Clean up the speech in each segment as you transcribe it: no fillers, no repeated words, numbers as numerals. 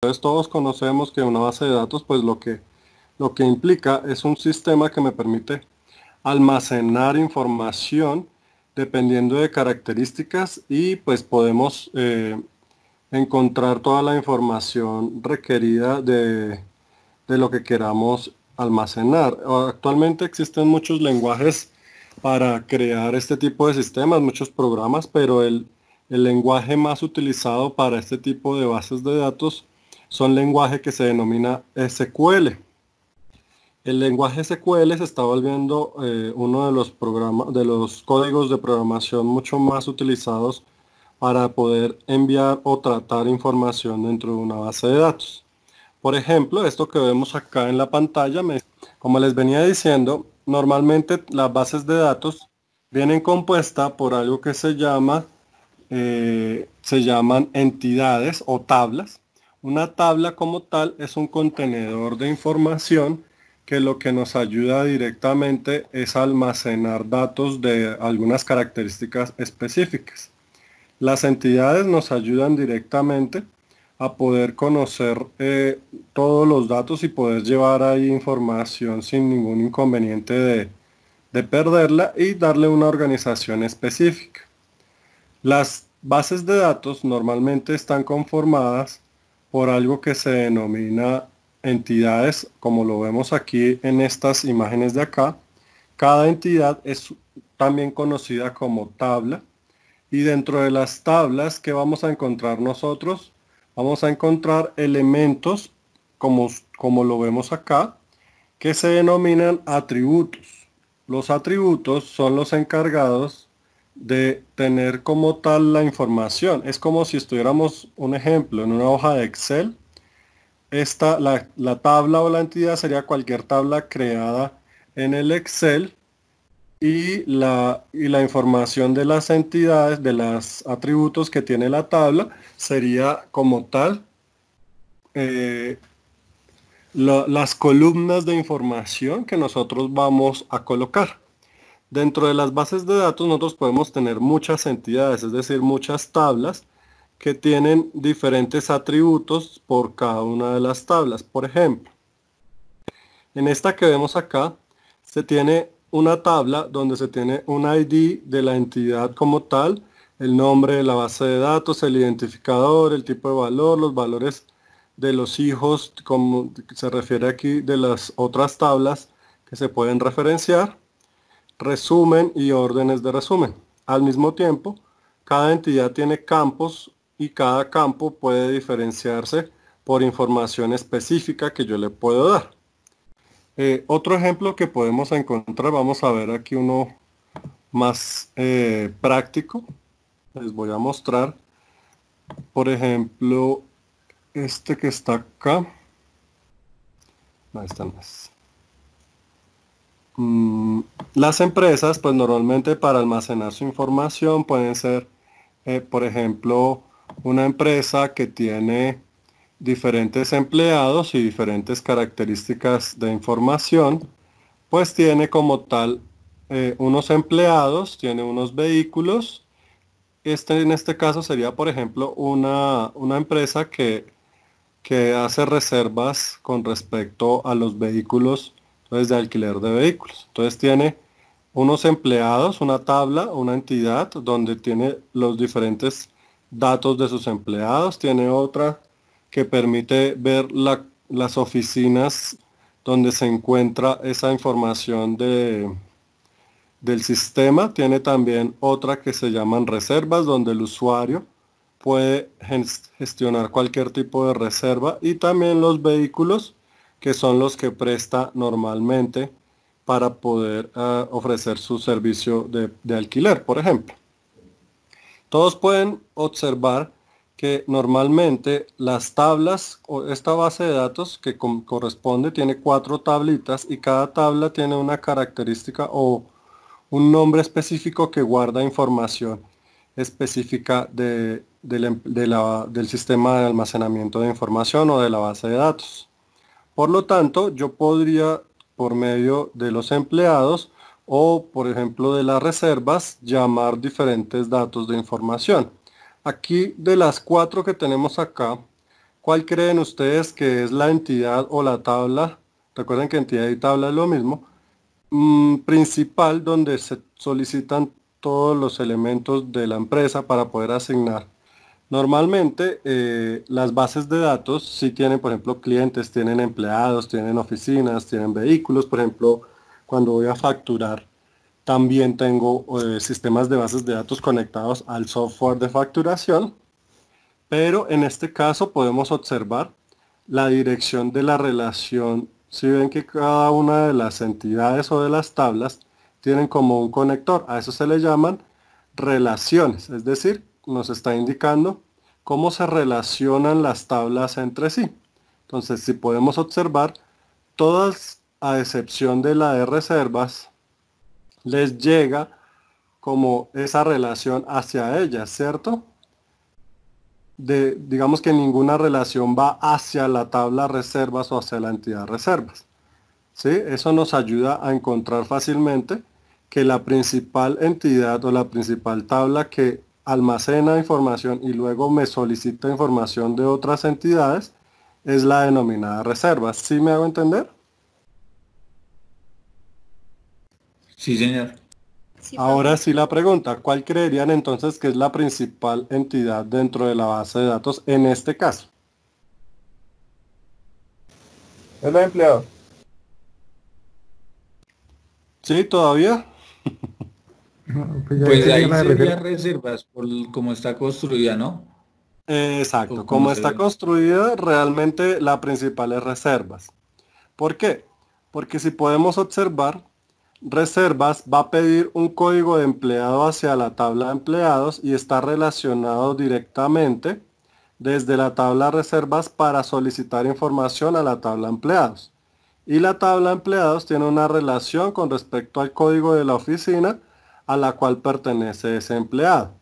Entonces todos conocemos que una base de datos, pues lo que implica es un sistema que me permite almacenar información dependiendo de características y pues podemos encontrar toda la información requerida de lo que queramos almacenar. Actualmente existen muchos lenguajes para crear este tipo de sistemas, muchos programas, pero el lenguaje más utilizado para este tipo de bases de datos son lenguaje que se denomina SQL. El lenguaje SQL se está volviendo uno de los de los códigos de programación mucho más utilizados para poder enviar o tratar información dentro de una base de datos. Por ejemplo, esto que vemos acá en la pantalla, como les venía diciendo, normalmente las bases de datos vienen compuestas por algo que se llaman entidades o tablas. Una tabla como tal es un contenedor de información que lo que nos ayuda directamente es almacenar datos de algunas características específicas. Las entidades nos ayudan directamente a poder conocer todos los datos y poder llevar ahí información sin ningún inconveniente de perderla y darle una organización específica. Las bases de datos normalmente están conformadas por algo que se denomina entidades, como lo vemos aquí en estas imágenes de acá. Cada entidad es también conocida como tabla. Y dentro de las tablas, ¿qué vamos a encontrar nosotros? Vamos a encontrar elementos, como lo vemos acá, que se denominan atributos. Los atributos son los encargados de tener como tal la información. Es como si estuviéramos, un ejemplo, en una hoja de Excel. La tabla o la entidad sería cualquier tabla creada en el Excel y la información de las entidades, de los atributos que tiene la tabla, sería como tal las columnas de información que nosotros vamos a colocar. Dentro de las bases de datos nosotros podemos tener muchas entidades, es decir, muchas tablas que tienen diferentes atributos por cada una de las tablas. Por ejemplo, en esta que vemos acá, se tiene una tabla donde se tiene un ID de la entidad como tal, el nombre de la base de datos, el identificador, el tipo de valor, los valores de los hijos, como se refiere aquí de las otras tablas que se pueden referenciar, resumen y órdenes de resumen. Al mismo tiempo, cada entidad tiene campos y cada campo puede diferenciarse por información específica que yo le puedo dar. Otro ejemplo que podemos encontrar, vamos a ver aquí uno más práctico. Les voy a mostrar, por ejemplo, este que está acá. Ahí están más. Las empresas, pues normalmente para almacenar su información pueden ser, por ejemplo, una empresa que tiene diferentes empleados y diferentes características de información, pues tiene como tal unos empleados, tiene unos vehículos. En este caso sería, por ejemplo, una empresa que hace reservas con respecto a los vehículos, entonces de alquiler de vehículos. Entonces tiene unos empleados, una tabla, una entidad donde tiene los diferentes datos de sus empleados, tiene otra que permite ver las oficinas donde se encuentra esa información del sistema. Tiene también otra que se llaman reservas, donde el usuario puede gestionar cualquier tipo de reserva, y también los vehículos, que son los que presta normalmente para poder ofrecer su servicio de alquiler, por ejemplo. Todos pueden observar que normalmente las tablas o esta base de datos que corresponde tiene 4 tablitas y cada tabla tiene una característica o un nombre específico que guarda información específica del sistema de almacenamiento de información o de la base de datos. Por lo tanto, yo podría, por medio de los empleados o, por ejemplo, de las reservas, llamar diferentes datos de información. Aquí, de las 4 que tenemos acá, ¿Cuál creen ustedes que es la entidad o la tabla? Recuerden que entidad y tabla es lo mismo. Principal donde se solicitan todos los elementos de la empresa para poder asignar. Normalmente las bases de datos sí tienen, por ejemplo, clientes, tienen empleados, tienen oficinas, tienen vehículos. Por ejemplo, cuando voy a facturar, también tengo sistemas de bases de datos conectados al software de facturación. Pero en este caso podemos observar la dirección de la relación. Si ven que cada una de las entidades o de las tablas tienen como un conector, a eso se le llaman relaciones, es decir, nos está indicando cómo se relacionan las tablas entre sí. Entonces, si podemos observar, todas, a excepción de la de reservas, les llega como esa relación hacia ellas, ¿cierto? Digamos que ninguna relación va hacia la tabla reservas o hacia la entidad reservas. ¿Sí? Eso nos ayuda a encontrar fácilmente que la principal entidad o la principal tabla que almacena información y luego me solicita información de otras entidades es la denominada reservas. ¿Sí me hago entender? Sí, señor. Sí, Ahora profe. sí la pregunta, ¿cuál creerían entonces que es la principal entidad dentro de la base de datos en este caso? Es los empleados. ¿Sí, todavía? Pues ya Pues sería ahí la de sería reserva. reservas por cómo está construida, ¿no? O Exacto, cómo como se está ve. construida, realmente la principal es reservas. ¿Por qué? Porque si podemos observar, reservas va a pedir un código de empleado hacia la tabla de empleados y está relacionado directamente desde la tabla reservas para solicitar información a la tabla empleados. Y la tabla empleados tiene una relación con respecto al código de la oficina a la cual pertenece ese empleado.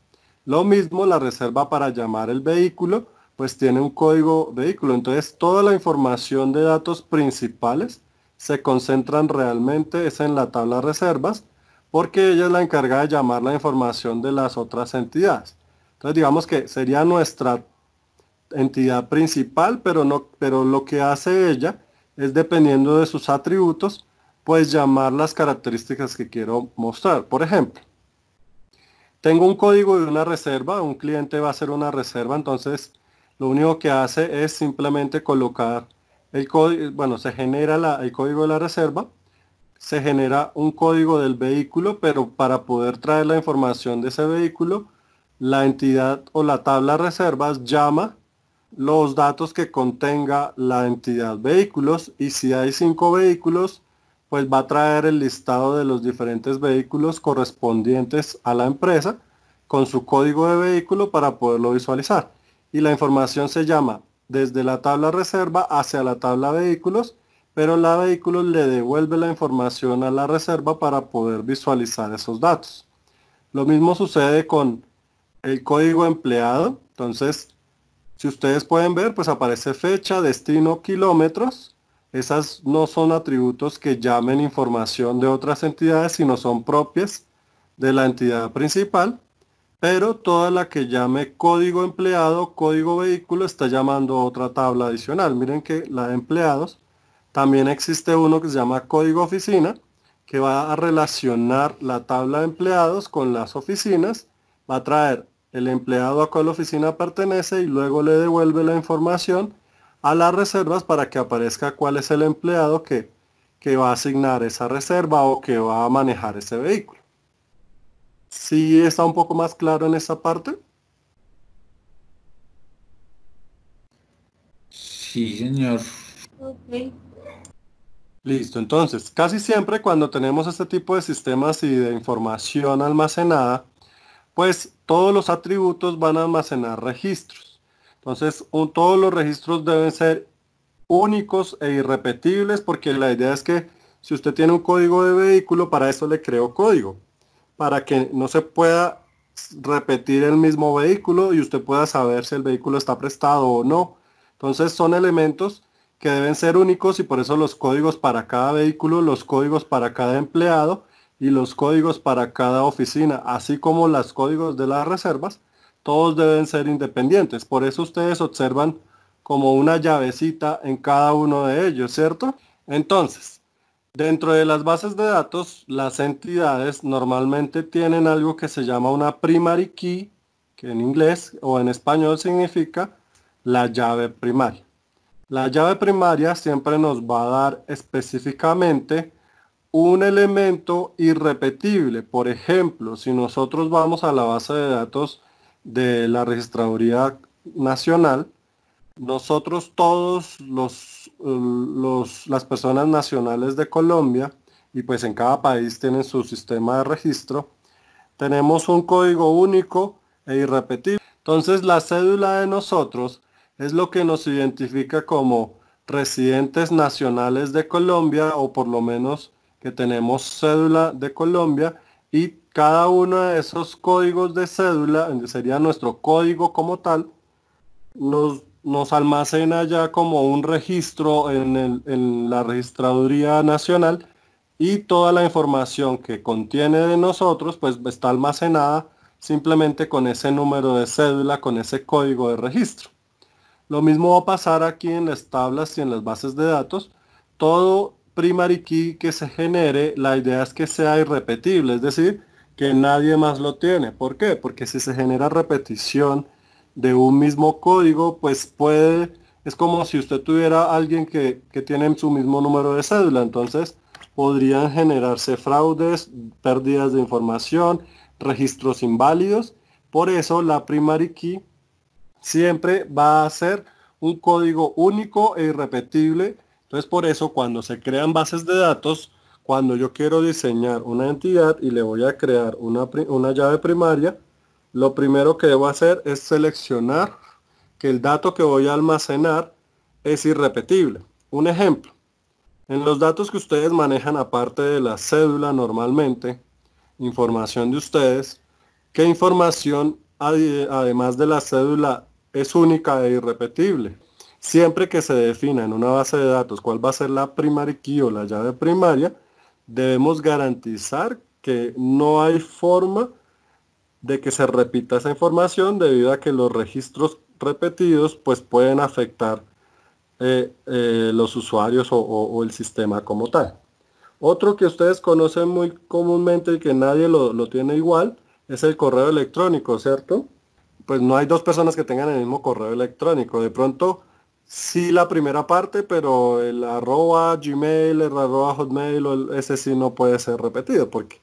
Lo mismo la reserva para llamar el vehículo, pues tiene un código vehículo. Entonces toda la información de datos principales se concentran realmente es en la tabla reservas, porque ella es la encargada de llamar la información de las otras entidades. Entonces digamos que sería nuestra entidad principal, pero lo que hace ella es, dependiendo de sus atributos, pues llamar las características que quiero mostrar. Por ejemplo, tengo un código de una reserva, un cliente va a hacer una reserva, entonces lo único que hace es simplemente colocar el código, bueno, se genera el código de la reserva, se genera un código del vehículo, pero para poder traer la información de ese vehículo, la entidad o la tabla reservas llama los datos que contenga la entidad vehículos, y si hay 5 vehículos, pues va a traer el listado de los diferentes vehículos correspondientes a la empresa con su código de vehículo para poderlo visualizar. Y la información se llama desde la tabla reserva hacia la tabla vehículos, pero la vehículos le devuelve la información a la reserva para poder visualizar esos datos. Lo mismo sucede con el código empleado. Entonces, si ustedes pueden ver, pues aparece fecha, destino, kilómetros. Esas no son atributos que llamen información de otras entidades, sino son propias de la entidad principal. Pero toda la que llame código empleado, código vehículo, está llamando otra tabla adicional. Miren que la de empleados, también existe uno que se llama código oficina, que va a relacionar la tabla de empleados con las oficinas, va a traer el empleado a cuál oficina pertenece y luego le devuelve la información a las reservas para que aparezca cuál es el empleado que va a asignar esa reserva o que va a manejar ese vehículo. ¿Sí está un poco más claro en esa parte? Sí, señor. Ok. Listo, entonces, casi siempre cuando tenemos este tipo de sistemas y de información almacenada, pues todos los atributos van a almacenar registros. Entonces, todos los registros deben ser únicos e irrepetibles, porque la idea es que si usted tiene un código de vehículo, para eso le creo código, para que no se pueda repetir el mismo vehículo y usted pueda saber si el vehículo está prestado o no. Entonces son elementos que deben ser únicos, y por eso los códigos para cada vehículo, los códigos para cada empleado y los códigos para cada oficina, así como los códigos de las reservas, todos deben ser independientes. Por eso ustedes observan como una llavecita en cada uno de ellos, ¿cierto? Entonces, dentro de las bases de datos, las entidades normalmente tienen algo que se llama una primary key, que en inglés o en español significa la llave primaria. La llave primaria siempre nos va a dar específicamente un elemento irrepetible. Por ejemplo, si nosotros vamos a la base de datos de la Registraduría Nacional, nosotros todos las personas nacionales de Colombia, y pues en cada país tienen su sistema de registro, tenemos un código único e irrepetible. Entonces la cédula de nosotros es lo que nos identifica como residentes nacionales de Colombia, o por lo menos que tenemos cédula de Colombia, y cada uno de esos códigos de cédula, sería nuestro código como tal, nos almacena ya como un registro en la Registraduría Nacional, y toda la información que contiene de nosotros pues está almacenada simplemente con ese número de cédula, con ese código de registro. Lo mismo va a pasar aquí en las tablas y en las bases de datos. Todo primary key que se genere, la idea es que sea irrepetible, es decir, que nadie más lo tiene. ¿Por qué? Porque si se genera repetición de un mismo código, pues es como si usted tuviera alguien que tiene su mismo número de cédula. Entonces podrían generarse fraudes, pérdidas de información, registros inválidos. Por eso la primary key siempre va a ser un código único e irrepetible. Entonces por eso cuando se crean bases de datos, cuando yo quiero diseñar una entidad y le voy a crear una llave primaria, lo primero que debo hacer es seleccionar que el dato que voy a almacenar es irrepetible. Un ejemplo, en los datos que ustedes manejan aparte de la cédula normalmente, información de ustedes, ¿qué información además de la cédula es única e irrepetible? Siempre que se defina en una base de datos cuál va a ser la primary key o la llave primaria, debemos garantizar que no hay forma de que se repita esa información, debido a que los registros repetidos pues pueden afectar los usuarios o el sistema como tal. Otro que ustedes conocen muy comúnmente y que nadie lo tiene igual es el correo electrónico, ¿cierto? Pues no hay dos personas que tengan el mismo correo electrónico. De pronto sí la primera parte, pero el arroba Gmail, el arroba Hotmail, ese sí no puede ser repetido, porque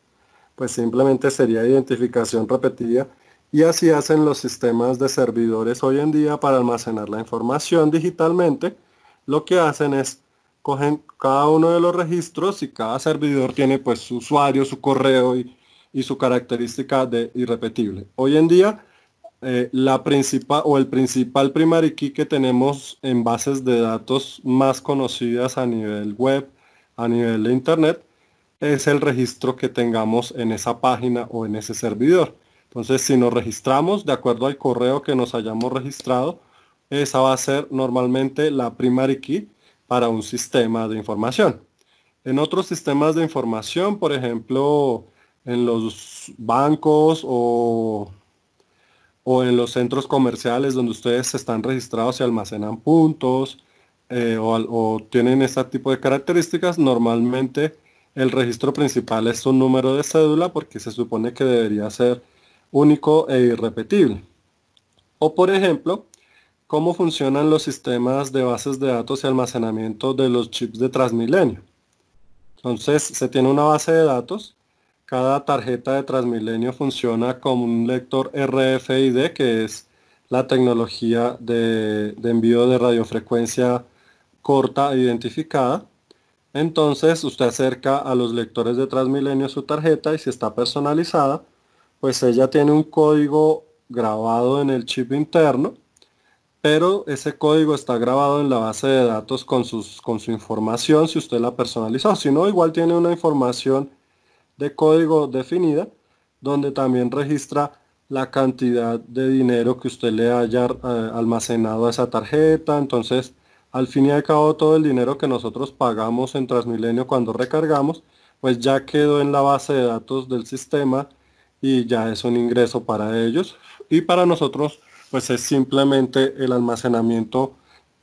pues simplemente sería identificación repetida, y así hacen los sistemas de servidores hoy en día para almacenar la información digitalmente. Lo que hacen es cogen cada uno de los registros, y cada servidor tiene pues su usuario, su correo y su característica de irrepetible. Hoy en día el principal primary key que tenemos en bases de datos más conocidas a nivel web, a nivel de internet, es el registro que tengamos en esa página o en ese servidor. Entonces, si nos registramos de acuerdo al correo que nos hayamos registrado, esa va a ser normalmente la primary key para un sistema de información. En otros sistemas de información, por ejemplo, en los bancos o en los centros comerciales donde ustedes están registrados y almacenan puntos, o tienen este tipo de características, normalmente el registro principal es un número de cédula, porque se supone que debería ser único e irrepetible. O por ejemplo, cómo funcionan los sistemas de bases de datos y almacenamiento de los chips de Transmilenio. Entonces se tiene una base de datos. Cada tarjeta de Transmilenio funciona como un lector RFID, que es la tecnología de envío de radiofrecuencia corta identificada. Entonces usted acerca a los lectores de Transmilenio su tarjeta, y si está personalizada, pues ella tiene un código grabado en el chip interno, pero ese código está grabado en la base de datos con su información, si usted la personalizó. Si no, igual tiene una información de código definida, donde también registra la cantidad de dinero que usted le haya almacenado a esa tarjeta. Entonces, al fin y al cabo, todo el dinero que nosotros pagamos en Transmilenio cuando recargamos, pues ya quedó en la base de datos del sistema, y ya es un ingreso para ellos. Y para nosotros, pues es simplemente el almacenamiento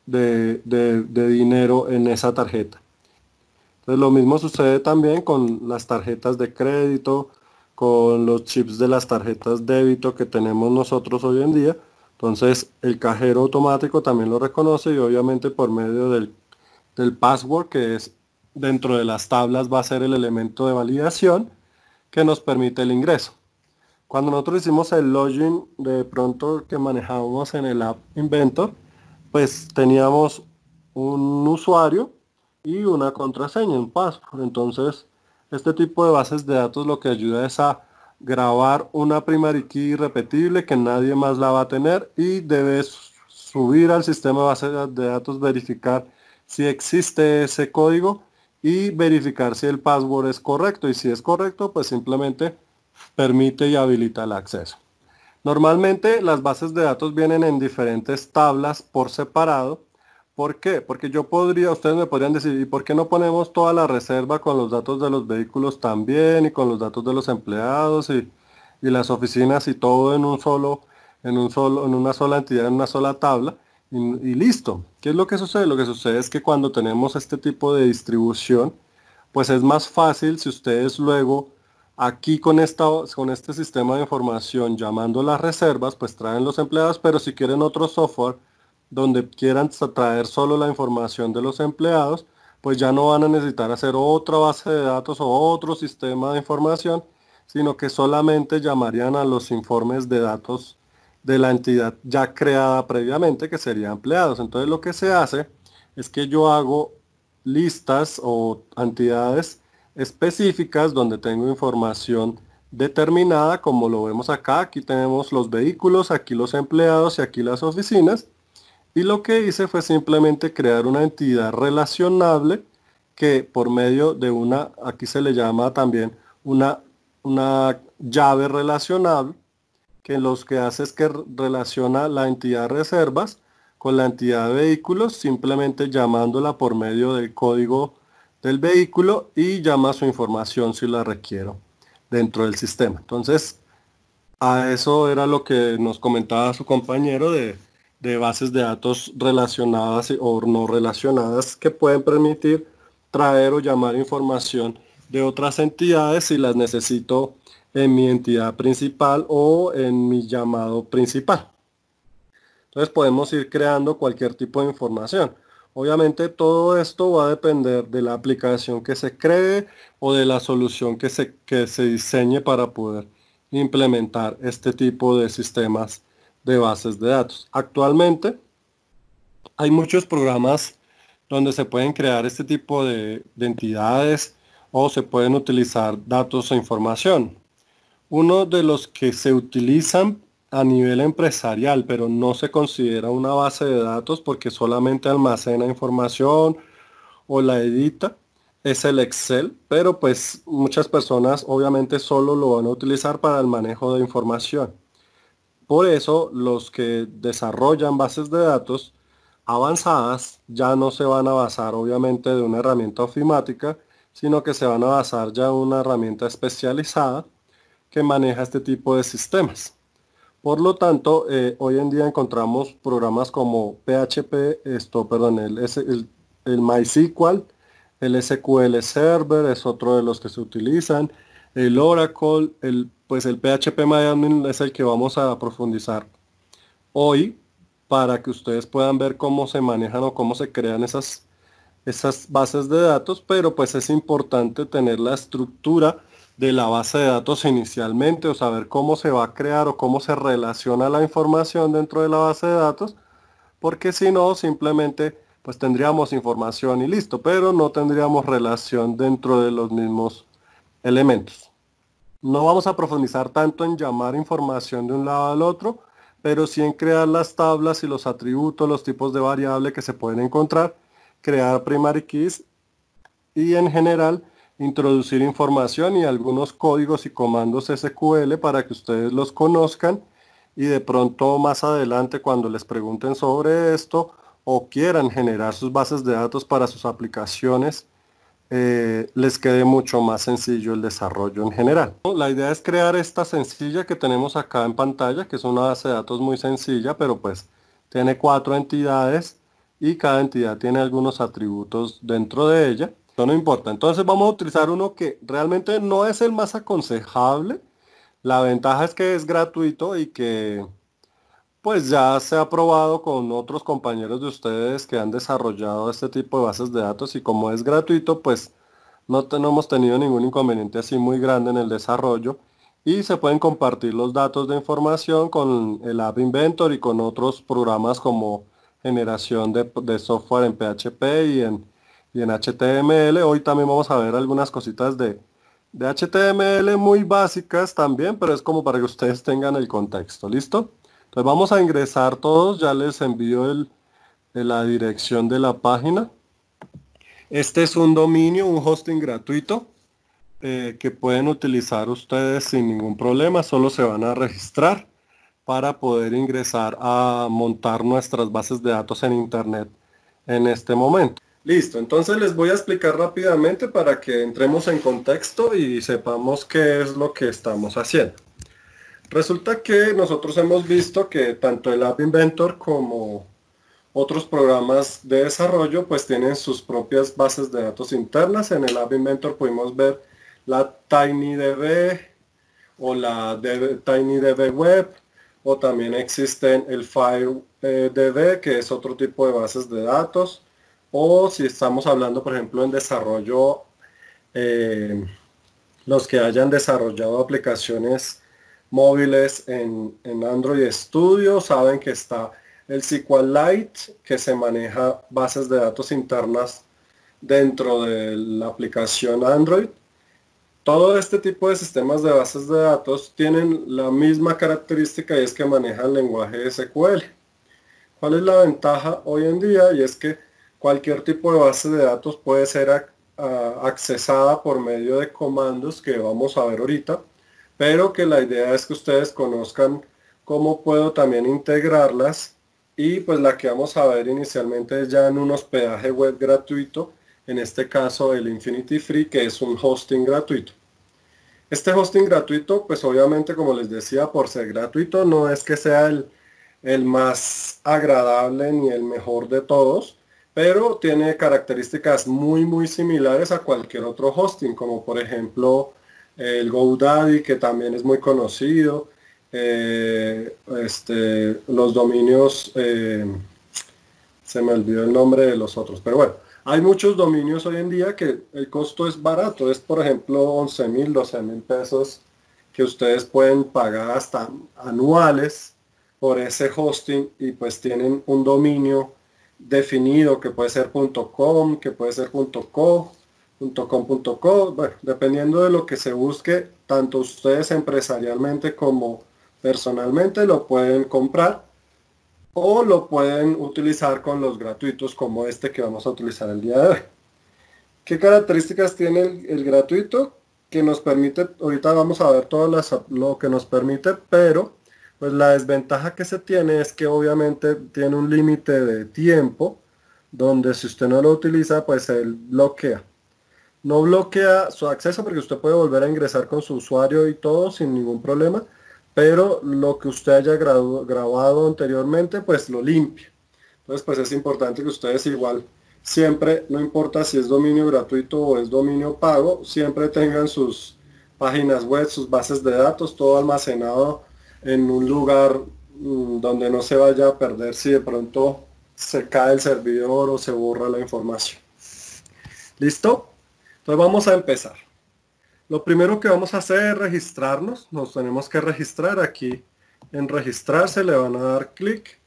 de dinero en esa tarjeta. Entonces lo mismo sucede también con las tarjetas de crédito, con los chips de las tarjetas débito que tenemos nosotros hoy en día. Entonces el cajero automático también lo reconoce y obviamente por medio del password, que es dentro de las tablas, va a ser el elemento de validación que nos permite el ingreso. Cuando nosotros hicimos el login de pronto que manejábamos en el App Inventor, pues teníamos un usuario y una contraseña, un password. Entonces, este tipo de bases de datos lo que ayuda es a grabar una primary key irrepetible que nadie más la va a tener y debes subir al sistema de bases de datos, verificar si existe ese código y verificar si el password es correcto. Y si es correcto, pues simplemente permite y habilita el acceso. Normalmente las bases de datos vienen en diferentes tablas por separado. ¿Por qué? Porque ustedes me podrían decir, ¿y por qué no ponemos toda la reserva con los datos de los vehículos también y con los datos de los empleados y las oficinas y todo en una sola entidad, en una sola tabla y listo? ¿Qué es lo que sucede? Lo que sucede es que cuando tenemos este tipo de distribución, pues es más fácil si ustedes luego aquí con este sistema de información llamando las reservas, pues traen los empleados, pero si quieren otro software donde quieran traer solo la información de los empleados, pues ya no van a necesitar hacer otra base de datos o otro sistema de información, sino que solamente llamarían a los informes de datos de la entidad ya creada previamente, que sería empleados. Entonces lo que se hace es que yo hago listas o entidades específicas donde tengo información determinada, como lo vemos acá. Aquí tenemos los vehículos, aquí los empleados y aquí las oficinas. Y lo que hice fue simplemente crear una entidad relacionable que por medio de aquí se le llama también una llave relacionable, que los que hace es que relaciona la entidad reservas con la entidad de vehículos, simplemente llamándola por medio del código del vehículo y llama su información si la requiero dentro del sistema. Entonces, a eso era lo que nos comentaba su compañero de bases de datos relacionadas o no relacionadas que pueden permitir traer o llamar información de otras entidades si las necesito en mi entidad principal o en mi llamado principal. Entonces podemos ir creando cualquier tipo de información. Obviamente todo esto va a depender de la aplicación que se cree o de la solución que se diseñe para poder implementar este tipo de sistemas de bases de datos. Actualmente hay muchos programas donde se pueden crear este tipo de entidades o se pueden utilizar datos e información. Uno de los que se utilizan a nivel empresarial, pero no se considera una base de datos porque solamente almacena información o la edita, es el Excel, pero pues muchas personas obviamente solo lo van a utilizar para el manejo de información. Por eso los que desarrollan bases de datos avanzadas ya no se van a basar obviamente de una herramienta ofimática, sino que se van a basar ya en una herramienta especializada que maneja este tipo de sistemas. Por lo tanto, hoy en día encontramos programas como PHP, el MySQL, el SQL Server es otro de los que se utilizan, el Oracle, pues el PHP-MyAdmin es el que vamos a profundizar hoy para que ustedes puedan ver cómo se manejan o cómo se crean esas bases de datos, pero pues es importante tener la estructura de la base de datos inicialmente o saber cómo se va a crear o cómo se relaciona la información dentro de la base de datos, porque si no simplemente pues tendríamos información y listo, pero no tendríamos relación dentro de los mismos elementos. No vamos a profundizar tanto en llamar información de un lado al otro, pero sí en crear las tablas y los atributos, los tipos de variable que se pueden encontrar, crear primary keys y en general introducir información y algunos códigos y comandos SQL para que ustedes los conozcan y de pronto más adelante cuando les pregunten sobre esto o quieran generar sus bases de datos para sus aplicaciones, les quede mucho más sencillo el desarrollo en general. La idea es crear esta sencilla que tenemos acá en pantalla, que es una base de datos muy sencilla, pero pues tiene 4 entidades y cada entidad tiene algunos atributos dentro de ella. Eso no importa. Entonces vamos a utilizar uno que realmente no es el más aconsejable. La ventaja es que es gratuito y que pues ya se ha probado con otros compañeros de ustedes que han desarrollado este tipo de bases de datos y como es gratuito, pues no hemos tenido ningún inconveniente así muy grande en el desarrollo y se pueden compartir los datos de información con el App Inventor y con otros programas como generación de software en PHP y en HTML. Hoy también vamos a ver algunas cositas de HTML muy básicas también, pero es como para que ustedes tengan el contexto. ¿Listo? Entonces vamos a ingresar todos, ya les envío la dirección de la página. Este es un dominio, un hosting gratuito que pueden utilizar ustedes sin ningún problema, solo se van a registrar para poder ingresar a montar nuestras bases de datos en internet en este momento. Listo, entonces les voy a explicar rápidamente para que entremos en contexto y sepamos qué es lo que estamos haciendo. Resulta que nosotros hemos visto que tanto el App Inventor como otros programas de desarrollo pues tienen sus propias bases de datos internas. En el App Inventor pudimos ver la TinyDB o la TinyDB Web, o también existen el FireDB, que es otro tipo de bases de datos, o si estamos hablando por ejemplo en desarrollo, los que hayan desarrollado aplicaciones móviles en Android Studio saben que está el SQLite, que se maneja bases de datos internas dentro de la aplicación Android. Todo este tipo de sistemas de bases de datos tienen la misma característica y es que manejan el lenguaje SQL. ¿Cuál es la ventaja hoy en día? Y es que cualquier tipo de base de datos puede ser accesada por medio de comandos que vamos a ver ahorita, pero que la idea es que ustedes conozcan cómo puedo también integrarlas, y pues la que vamos a ver inicialmente es ya en un hospedaje web gratuito, en este caso el Infinity Free, que es un hosting gratuito. Este hosting gratuito, pues obviamente como les decía, por ser gratuito no es que sea el más agradable ni el mejor de todos, pero tiene características muy similares a cualquier otro hosting, como por ejemplo el GoDaddy, que también es muy conocido, los dominios, se me olvidó el nombre de los otros, pero bueno, hay muchos dominios hoy en día que el costo es barato, es por ejemplo 11.000, 12.000 pesos que ustedes pueden pagar hasta anuales por ese hosting, y pues tienen un dominio definido que puede ser .com, que puede ser .co, .com.co, bueno, dependiendo de lo que se busque, tanto ustedes empresarialmente como personalmente lo pueden comprar o lo pueden utilizar con los gratuitos como este que vamos a utilizar el día de hoy. ¿Qué características tiene el gratuito? Que nos permite, ahorita vamos a ver lo que nos permite, pero pues la desventaja que se tiene es que obviamente tiene un límite de tiempo donde si usted no lo utiliza pues él bloquea. No bloquea su acceso porque usted puede volver a ingresar con su usuario y todo sin ningún problema, pero lo que usted haya grabado anteriormente pues lo limpia. Entonces pues es importante que ustedes igual siempre, no importa si es dominio gratuito o es dominio pago, siempre tengan sus páginas web, sus bases de datos, todo almacenado en un lugar donde no se vaya a perder si de pronto se cae el servidor o se borra la información. ¿Listo? Entonces vamos a empezar. Lo primero que vamos a hacer es registrarnos. Nos tenemos que registrar. Aquí en registrarse le van a dar clic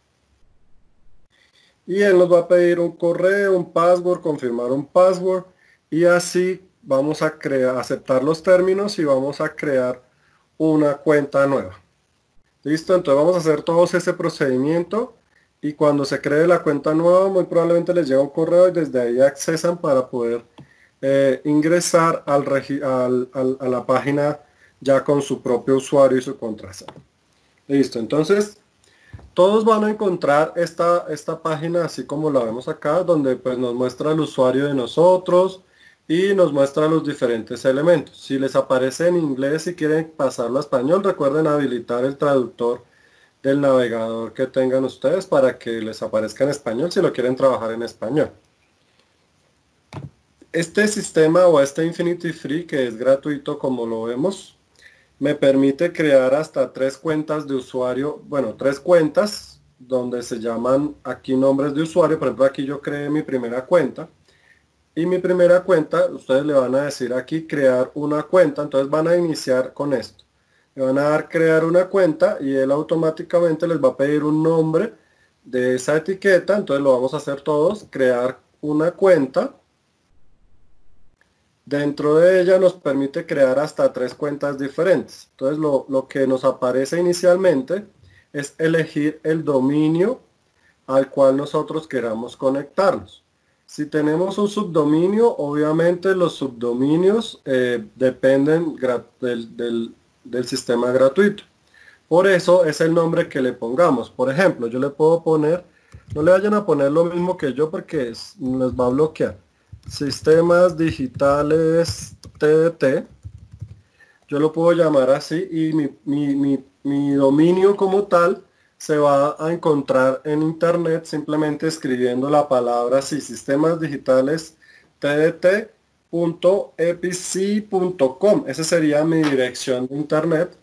y él nos va a pedir un correo, un password, confirmar un password, y así vamos a aceptar los términos y vamos a crear una cuenta nueva. Listo, entonces vamos a hacer todos ese procedimiento, y cuando se cree la cuenta nueva muy probablemente les llega un correo y desde ahí accesan para poder ingresar a la página ya con su propio usuario y su contraseña. Listo, entonces todos van a encontrar esta página así como la vemos acá, donde pues nos muestra el usuario de nosotros y nos muestra los diferentes elementos. Si les aparece en inglés y quieren pasarlo a español, recuerden habilitar el traductor del navegador que tengan ustedes para que les aparezca en español si lo quieren trabajar en español. Este sistema o este Infinity Free, que es gratuito como lo vemos, me permite crear hasta 3 cuentas de usuario, bueno, 3 cuentas donde se llaman aquí nombres de usuario. Por ejemplo, aquí yo creé mi primera cuenta. Y mi primera cuenta, ustedes le van a decir aquí crear una cuenta, entonces van a iniciar con esto. Le van a dar crear una cuenta y él automáticamente les va a pedir un nombre de esa etiqueta, entonces lo vamos a hacer todos, crear una cuenta. Dentro de ella nos permite crear hasta 3 cuentas diferentes. Entonces lo que nos aparece inicialmente es elegir el dominio al cual nosotros queramos conectarnos. Si tenemos un subdominio, obviamente los subdominios dependen del sistema gratuito. Por eso es el nombre que le pongamos. Por ejemplo, yo le puedo poner, no le vayan a poner lo mismo que yo porque les va a bloquear. Sistemas digitales TDT. Yo lo puedo llamar así y mi dominio como tal se va a encontrar en internet simplemente escribiendo la palabra así, sistemas digitales tdt.epic.com. Esa sería mi dirección de internet.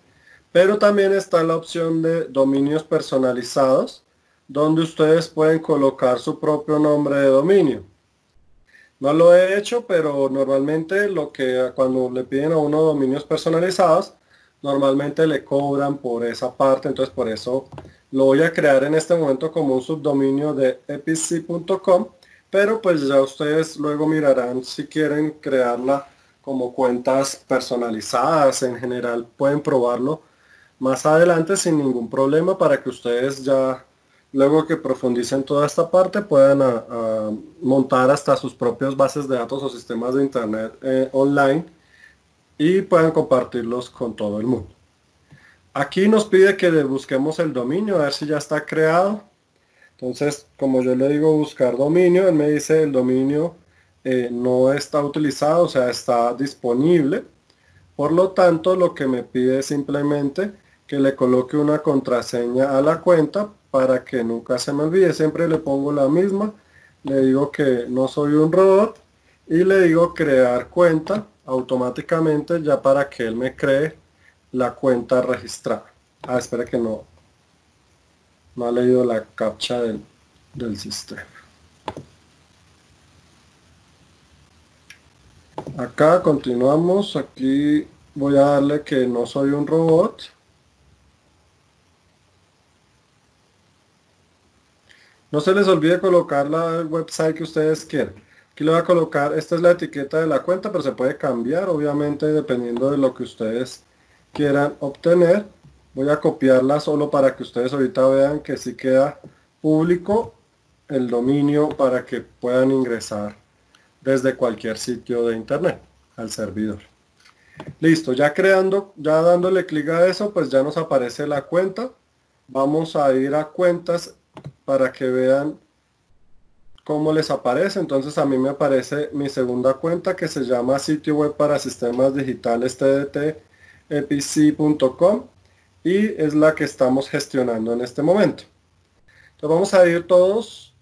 Pero también está la opción de dominios personalizados, donde ustedes pueden colocar su propio nombre de dominio. No lo he hecho, pero normalmente cuando le piden a uno dominios personalizados, normalmente le cobran por esa parte, entonces por eso lo voy a crear en este momento como un subdominio de epic.com, pero pues ya ustedes luego mirarán si quieren crearla como cuentas personalizadas. En general pueden probarlo más adelante sin ningún problema para que ustedes ya luego que profundicen toda esta parte puedan montar hasta sus propias bases de datos o sistemas de internet online y puedan compartirlos con todo el mundo. Aquí nos pide que busquemos el dominio, a ver si ya está creado. Entonces, como yo le digo buscar dominio, él me dice el dominio no está utilizado, o sea, está disponible. Por lo tanto, lo que me pide es simplemente que le coloque una contraseña a la cuenta para que nunca se me olvide. Siempre le pongo la misma, le digo que no soy un robot y le digo crear cuenta automáticamente ya para que él me cree la cuenta registrada. Espera que no ha leído la captcha del sistema. Acá continuamos, aquí voy a darle que no soy un robot. No se les olvide colocar el website que ustedes quieran. Aquí le voy a colocar, esta es la etiqueta de la cuenta, pero se puede cambiar, obviamente, dependiendo de lo que ustedes quieran obtener. Voy a copiarla solo para que ustedes ahorita vean que sí queda público el dominio para que puedan ingresar desde cualquier sitio de internet al servidor. Listo, ya dándole clic a eso, pues ya nos aparece la cuenta. Vamos a ir a cuentas para que vean cómo les aparece. Entonces a mí me aparece mi segunda cuenta que se llama sitio web para sistemas digitales tdt epic.com y es la que estamos gestionando en este momento. Entonces vamos a ir todos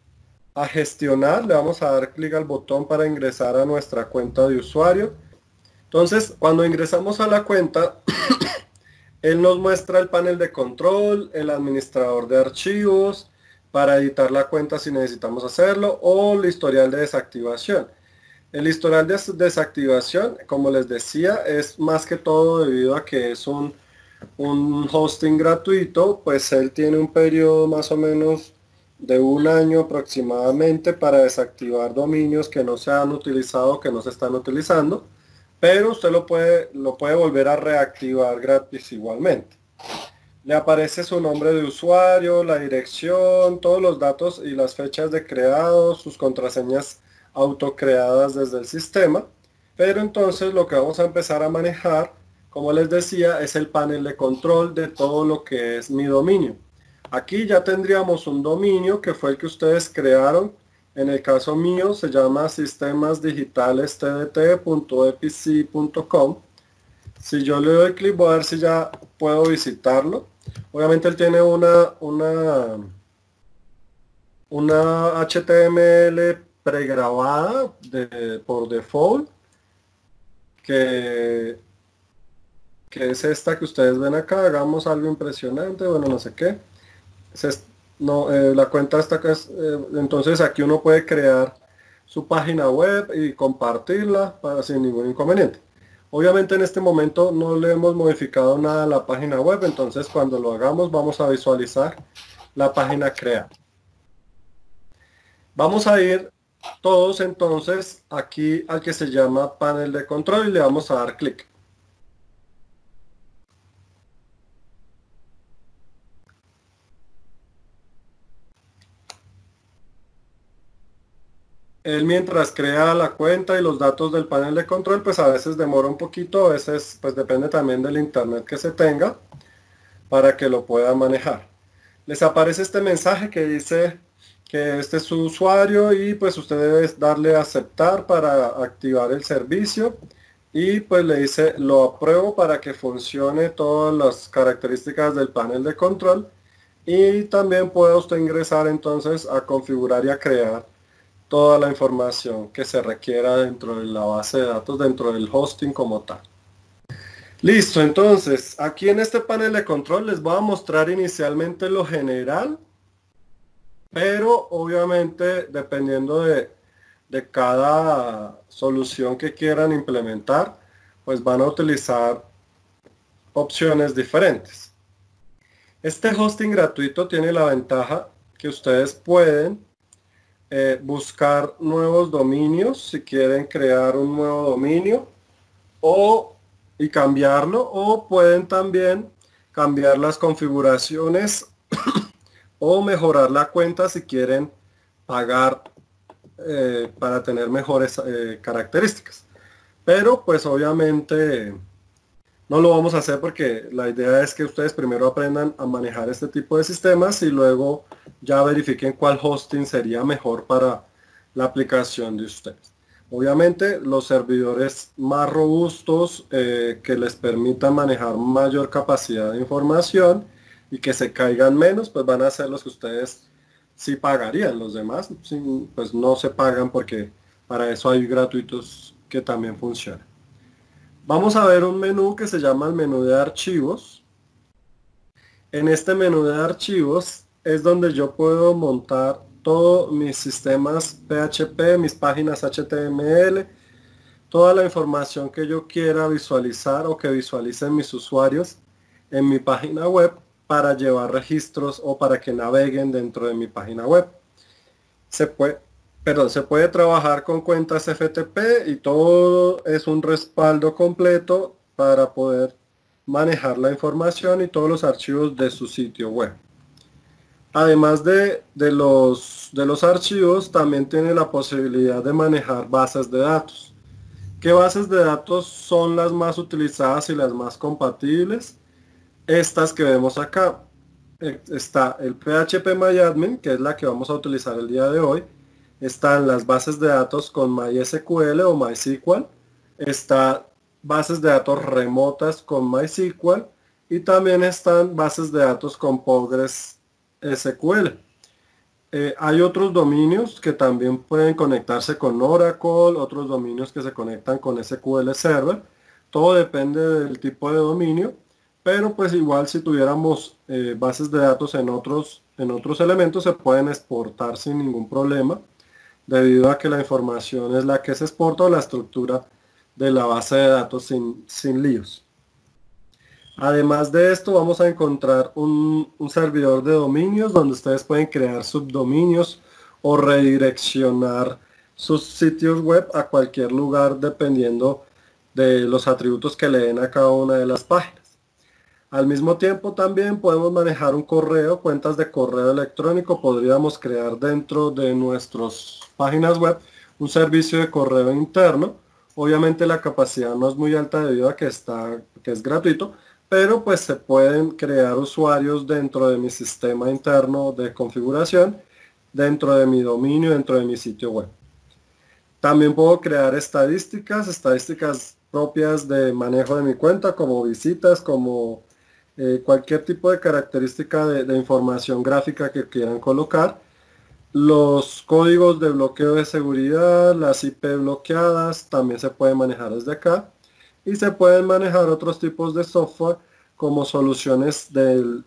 a gestionar, le vamos a dar clic al botón para ingresar a nuestra cuenta de usuario. Entonces cuando ingresamos a la cuenta él nos muestra el panel de control, el administrador de archivos para editar la cuenta si necesitamos hacerlo, o el historial de desactivación. El historial de desactivación, como les decía, es más que todo debido a que es un hosting gratuito, pues él tiene un periodo más o menos de 1 año aproximadamente para desactivar dominios que no se han utilizado, que no se están utilizando, pero usted lo puede volver a reactivar gratis igualmente. Le aparece su nombre de usuario, la dirección, todos los datos y las fechas de creado, sus contraseñas autocreadas desde el sistema. Pero entonces lo que vamos a empezar a manejar, como les decía, es el panel de control de todo lo que es mi dominio. Aquí ya tendríamos un dominio que fue el que ustedes crearon. En el caso mío se llama sistemasdigitales tdt.epic.com. Si yo le doy clic voy a ver si ya puedo visitarlo. Obviamente él tiene una HTML pregrabada por default, que es esta que ustedes ven acá. Hagamos algo impresionante, bueno, no sé qué. La cuenta está acá, entonces aquí uno puede crear su página web y compartirla sin ningún inconveniente. Obviamente en este momento no le hemos modificado nada a la página web, entonces cuando lo hagamos vamos a visualizar la página creada. Vamos a ir todos entonces aquí al que se llama panel de control y le vamos a dar clic. Él, mientras crea la cuenta y los datos del panel de control, pues a veces demora un poquito, a veces pues depende también del internet que se tenga para que lo pueda manejar. Les aparece este mensaje que dice que este es su usuario y pues usted debe darle a aceptar para activar el servicio, y pues le dice lo apruebo para que funcione todas las características del panel de control, y también puede usted ingresar entonces a configurar y a crear toda la información que se requiera dentro de la base de datos, dentro del hosting como tal. Listo, entonces aquí en este panel de control les voy a mostrar inicialmente lo general, pero obviamente dependiendo de cada solución que quieran implementar, pues van a utilizar opciones diferentes. Este hosting gratuito tiene la ventaja que ustedes pueden buscar nuevos dominios si quieren crear un nuevo dominio y cambiarlo, o pueden también cambiar las configuraciones o mejorar la cuenta si quieren pagar para tener mejores características. Pero pues obviamente no lo vamos a hacer porque la idea es que ustedes primero aprendan a manejar este tipo de sistemas y luego ya verifiquen cuál hosting sería mejor para la aplicación de ustedes. Obviamente los servidores más robustos que les permitan manejar mayor capacidad de información y que se caigan menos, pues van a ser los que ustedes sí pagarían. Los demás pues no se pagan porque para eso hay gratuitos que también funcionan. Vamos a ver un menú que se llama el menú de archivos. En este menú de archivos es donde yo puedo montar todos mis sistemas PHP, mis páginas HTML, toda la información que yo quiera visualizar o que visualicen mis usuarios en mi página web para llevar registros o para que naveguen dentro de mi página web. Se puede trabajar con cuentas FTP y todo es un respaldo completo para poder manejar la información y todos los archivos de su sitio web. Además de los archivos, también tiene la posibilidad de manejar bases de datos. ¿Qué bases de datos son las más utilizadas y las más compatibles? Estas que vemos acá. Está el PHPMyAdmin, que es la que vamos a utilizar el día de hoy. Están las bases de datos con MySQL o MySQL. Está bases de datos remotas con MySQL. Y también están bases de datos con PostgreSQL. Hay otros dominios que también pueden conectarse con Oracle, otros dominios que se conectan con SQL Server. Todo depende del tipo de dominio, pero pues igual si tuviéramos bases de datos en otros elementos se pueden exportar sin ningún problema, debido a que la información es la que se exporta o la estructura de la base de datos sin líos. Además de esto vamos a encontrar un servidor de dominios donde ustedes pueden crear subdominios o redireccionar sus sitios web a cualquier lugar dependiendo de los atributos que le den a cada una de las páginas. Al mismo tiempo también podemos manejar un correo, cuentas de correo electrónico. Podríamos crear dentro de nuestras páginas web un servicio de correo interno. Obviamente la capacidad no es muy alta debido a que es gratuito, pero pues se pueden crear usuarios dentro de mi sistema interno de configuración, dentro de mi dominio, dentro de mi sitio web. También puedo crear estadísticas propias de manejo de mi cuenta, como visitas, como cualquier tipo de característica de información gráfica que quieran colocar, los códigos de bloqueo de seguridad, las IP bloqueadas, también se pueden manejar desde acá, y se pueden manejar otros tipos de software como soluciones del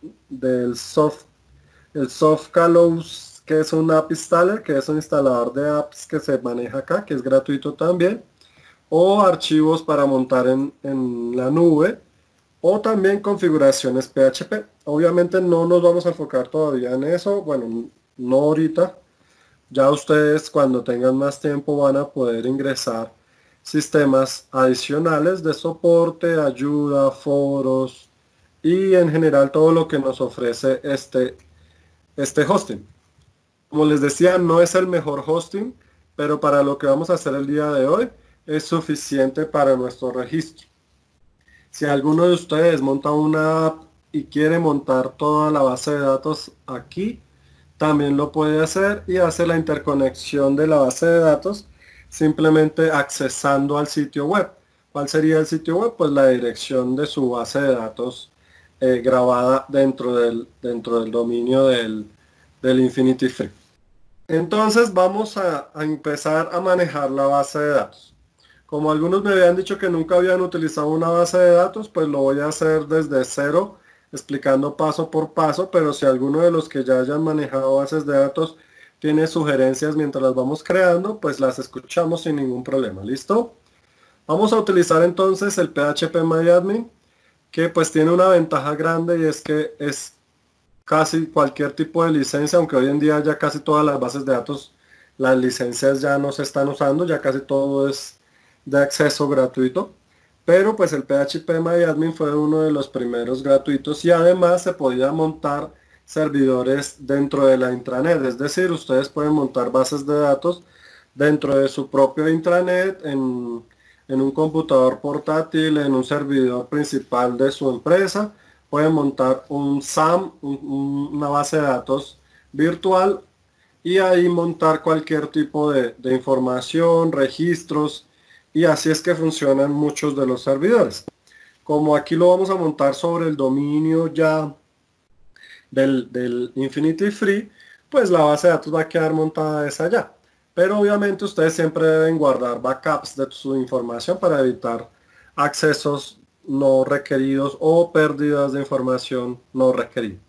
Softcalos, que es un app installer, que es un instalador de apps que se maneja acá, que es gratuito también, o archivos para montar en la nube, o también configuraciones PHP. Obviamente no nos vamos a enfocar todavía en eso, bueno, no ahorita. Ya ustedes cuando tengan más tiempo van a poder ingresar sistemas adicionales de soporte, ayuda, foros y en general todo lo que nos ofrece este hosting. Como les decía, no es el mejor hosting, pero para lo que vamos a hacer el día de hoy es suficiente para nuestro registro. Si alguno de ustedes monta una app y quiere montar toda la base de datos aquí, también lo puede hacer y hace la interconexión de la base de datos simplemente accesando al sitio web. ¿Cuál sería el sitio web? Pues la dirección de su base de datos grabada dentro del dominio del Infinity Free. Entonces vamos a empezar a manejar la base de datos. Como algunos me habían dicho que nunca habían utilizado una base de datos, pues lo voy a hacer desde cero, explicando paso por paso, pero si alguno de los que ya hayan manejado bases de datos tiene sugerencias mientras las vamos creando, pues las escuchamos sin ningún problema. ¿Listo? Vamos a utilizar entonces el PHPMyAdmin, que pues tiene una ventaja grande y es que es casi cualquier tipo de licencia, aunque hoy en día ya casi todas las bases de datos, las licencias ya no se están usando, ya casi todo es de acceso gratuito, pero pues el PHPMyAdmin fue uno de los primeros gratuitos y además se podía montar servidores dentro de la intranet, es decir, ustedes pueden montar bases de datos dentro de su propio intranet, en un computador portátil, en un servidor principal de su empresa, pueden montar un SAM, una base de datos virtual y ahí montar cualquier tipo de información, registros, y así es que funcionan muchos de los servidores. Como aquí lo vamos a montar sobre el dominio ya del Infinity Free, pues la base de datos va a quedar montada desde allá. Pero obviamente ustedes siempre deben guardar backups de su información para evitar accesos no requeridos o pérdidas de información no requerida.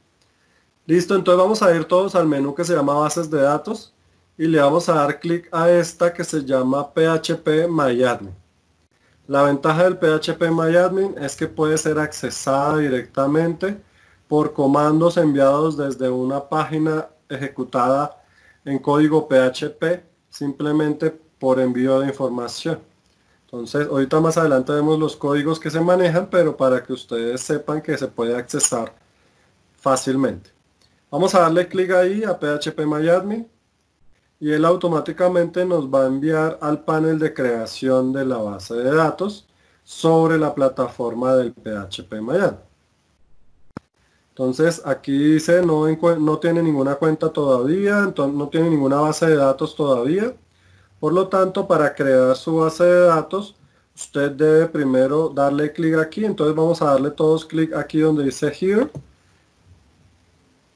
Listo, entonces vamos a ir todos al menú que se llama bases de datos y le vamos a dar clic a esta que se llama PHPMyAdmin. La ventaja del PHPMyAdmin es que puede ser accesada directamente por comandos enviados desde una página ejecutada en código PHP, simplemente por envío de información. Entonces, ahorita más adelante vemos los códigos que se manejan, pero para que ustedes sepan que se puede accesar fácilmente. Vamos a darle clic ahí a PHPMyAdmin y él automáticamente nos va a enviar al panel de creación de la base de datos sobre la plataforma del PHPMyAdmin. Entonces aquí dice no tiene ninguna cuenta todavía, entonces no tiene ninguna base de datos todavía. Por lo tanto, para crear su base de datos, usted debe primero darle clic aquí. Entonces vamos a darle todos clic aquí donde dice Here.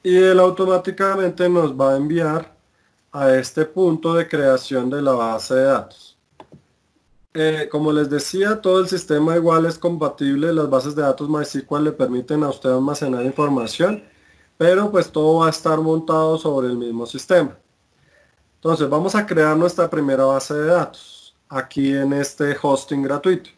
Y él automáticamente nos va a enviar a este punto de creación de la base de datos. Como les decía, todo el sistema igual es compatible. Las bases de datos MySQL le permiten a usted almacenar información, pero pues todo va a estar montado sobre el mismo sistema. Entonces vamos a crear nuestra primera base de datos aquí en este hosting gratuito.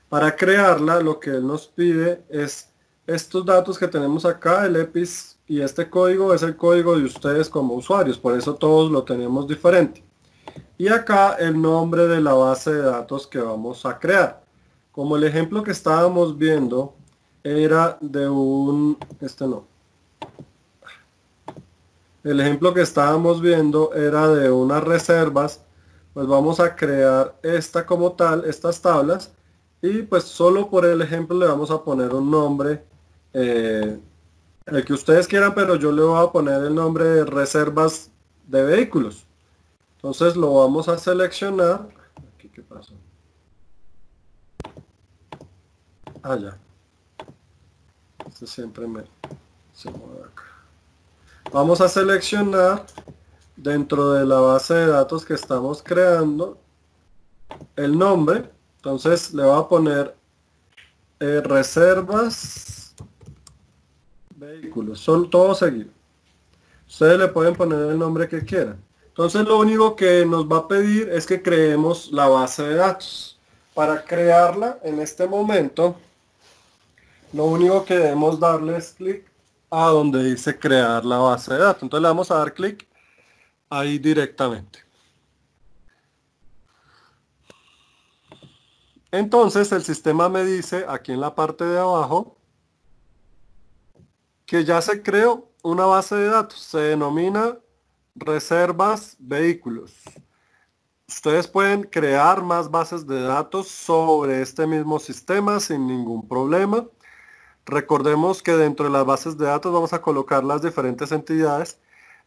Para crearla, lo que él nos pide es estos datos que tenemos acá, el EPIS, y este código es el código de ustedes como usuarios, por eso todos lo tenemos diferente. Y acá el nombre de la base de datos que vamos a crear. Como el ejemplo que estábamos viendo era de el ejemplo que estábamos viendo era de unas reservas, pues vamos a crear esta como tal, estas tablas, y pues solo por el ejemplo le vamos a poner un nombre, el que ustedes quieran, pero yo le voy a poner el nombre de reservas de vehículos. Entonces lo vamos a seleccionar. Aquí, ¿qué pasó? Ya. Este siempre se mueve acá. Vamos a seleccionar dentro de la base de datos que estamos creando el nombre. Entonces le voy a poner reservas vehículos, son todo seguido. Ustedes le pueden poner el nombre que quieran. Entonces lo único que nos va a pedir es que creemos la base de datos. Para crearla en este momento, lo único que debemos darle es clic a donde dice crear la base de datos. Entonces le vamos a dar clic ahí directamente. Entonces el sistema me dice aquí en la parte de abajo que ya se creó una base de datos. Se denomina reservas vehículos. Ustedes pueden crear más bases de datos sobre este mismo sistema sin ningún problema. Recordemos que dentro de las bases de datos vamos a colocar las diferentes entidades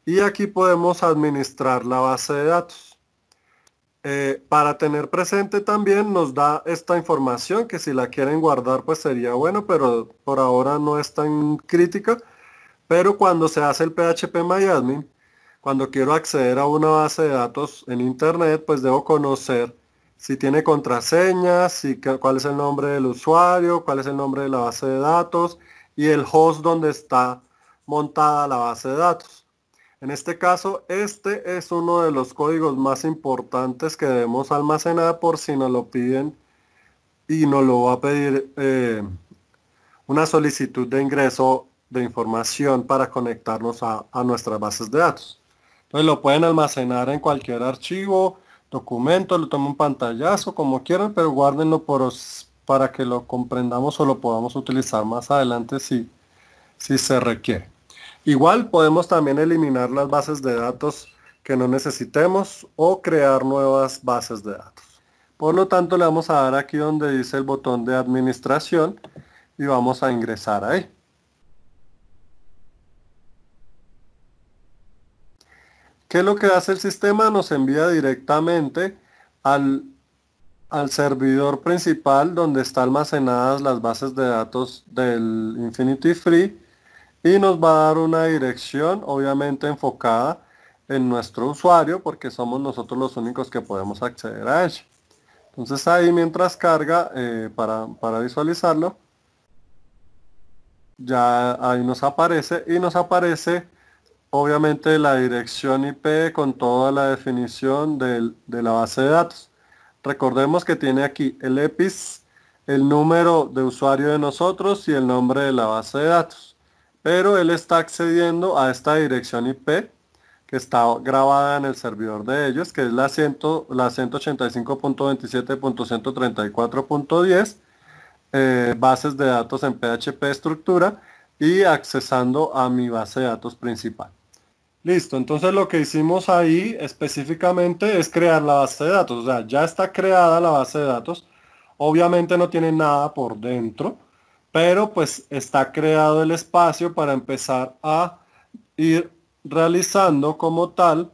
y aquí podemos administrar la base de datos. Para tener presente también nos da esta información que si la quieren guardar pues sería bueno, pero por ahora no es tan crítica. Pero cuando se hace el PHPMyAdmin, cuando quiero acceder a una base de datos en internet, pues debo conocer si tiene contraseñas, cuál es el nombre del usuario, cuál es el nombre de la base de datos y el host donde está montada la base de datos. En este caso, este es uno de los códigos más importantes que debemos almacenar por si nos lo piden y nos lo va a pedir una solicitud de ingreso de información para conectarnos a nuestras bases de datos. Entonces lo pueden almacenar en cualquier archivo, documento, lo toman un pantallazo, como quieran, pero guárdenlo para que lo comprendamos o lo podamos utilizar más adelante si se requiere. Igual podemos también eliminar las bases de datos que no necesitemos o crear nuevas bases de datos. Por lo tanto, le vamos a dar aquí donde dice el botón de administración y vamos a ingresar ahí. ¿Qué es lo que hace el sistema? Nos envía directamente al servidor principal donde están almacenadas las bases de datos del Infinity Free y nos va a dar una dirección obviamente enfocada en nuestro usuario porque somos nosotros los únicos que podemos acceder a ella. Entonces ahí mientras carga para visualizarlo, ya ahí nos aparece y nos aparece obviamente la dirección IP con toda la definición de la base de datos. Recordemos que tiene aquí el EPIS, el número de usuario de nosotros y el nombre de la base de datos. Pero él está accediendo a esta dirección IP que está grabada en el servidor de ellos, que es la 185.27.134.10, bases de datos en PHP estructura y accesando a mi base de datos principal. Listo, entonces lo que hicimos ahí específicamente es crear la base de datos, o sea, ya está creada la base de datos, obviamente no tiene nada por dentro, pero pues está creado el espacio para empezar a ir realizando como tal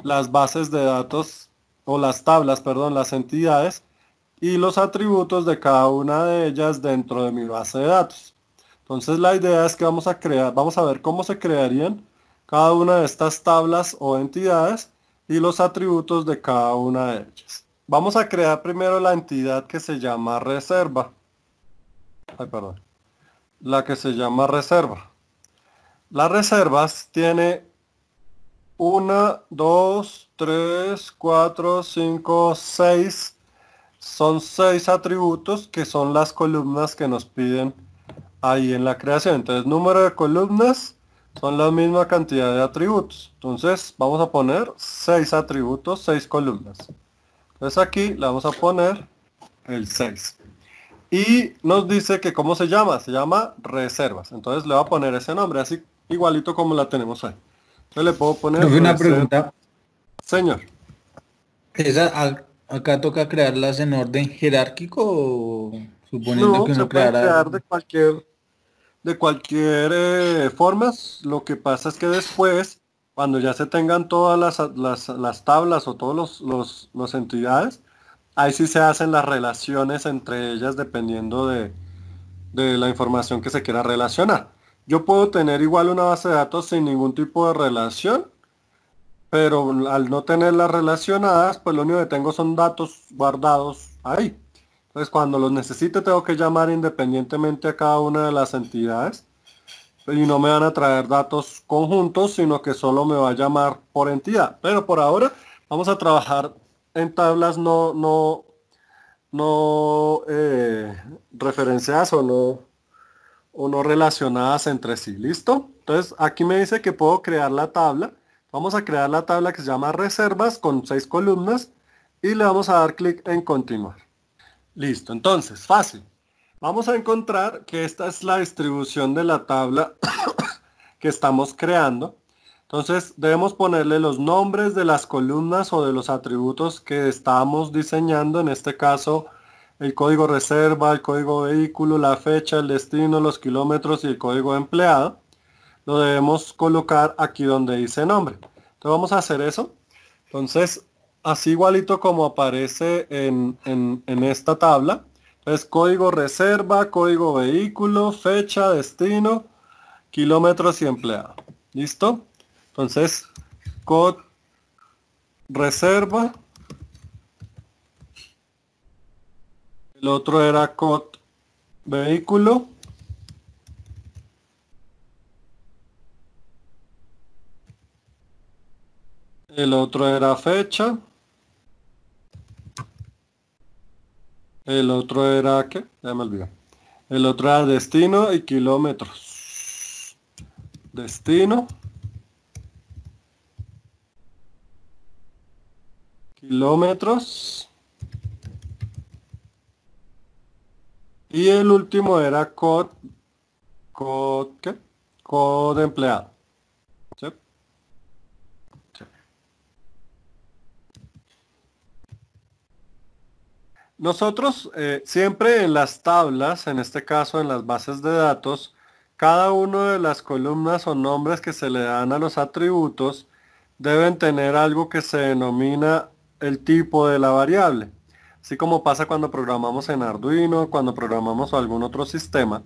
las bases de datos, o las tablas, perdón, las entidades y los atributos de cada una de ellas dentro de mi base de datos. Entonces la idea es que vamos a ver cómo se crearían cada una de estas tablas o entidades y los atributos de cada una de ellas. Vamos a crear primero la entidad que se llama reserva. La que se llama reserva. Las reservas tiene 1, 2, 3, 4, 5, 6. Son 6 atributos que son las columnas que nos piden ahí en la creación. Entonces, número de columnas son la misma cantidad de atributos. Entonces, vamos a poner 6 atributos, 6 columnas. Entonces aquí le vamos a poner el 6. Y nos dice que ¿cómo se llama? Se llama reservas. Entonces le voy a poner ese nombre, así igualito como la tenemos ahí. Entonces le puedo poner... Una pregunta. Señor. ¿Acá toca crearlas en orden jerárquico o suponiendo No, que se uno puede creara... crear de cualquier forma. Lo que pasa es que después, cuando ya se tengan todas las tablas o todos los entidades, ahí sí se hacen las relaciones entre ellas dependiendo de la información que se quiera relacionar. Yo puedo tener igual una base de datos sin ningún tipo de relación, pero al no tenerlas relacionadas, pues lo único que tengo son datos guardados ahí. Entonces cuando los necesite tengo que llamar independientemente a cada una de las entidades y no me van a traer datos conjuntos, sino que solo me va a llamar por entidad. Pero por ahora vamos a trabajar en tablas no referenciadas o no relacionadas entre sí. ¿Listo? Entonces aquí me dice que puedo crear la tabla. Vamos a crear la tabla que se llama reservas con 6 columnas y le vamos a dar clic en continuar. Listo, entonces, fácil. Vamos a encontrar que esta es la distribución de la tabla que estamos creando. Entonces debemos ponerle los nombres de las columnas o de los atributos que estamos diseñando, en este caso el código reserva, el código vehículo, la fecha, el destino, los kilómetros y el código de empleado. Lo debemos colocar aquí donde dice nombre. Entonces vamos a hacer eso. Entonces, así igualito como aparece en esta tabla. Entonces, código reserva, código vehículo, fecha, destino, kilómetros y empleado. ¿Listo? Entonces, code reserva. El otro era code vehículo. El otro era fecha. El otro era, ¿qué? Ya me olvidé. El otro era destino y kilómetros. Destino. Kilómetros. Y el último era ¿qué? Code empleado. ¿Sí? Sí. Nosotros siempre en las tablas, en este caso en las bases de datos, cada una de las columnas o nombres que se le dan a los atributos deben tener algo que se denomina el tipo de la variable. Así como pasa cuando programamos en Arduino, cuando programamos algún otro sistema,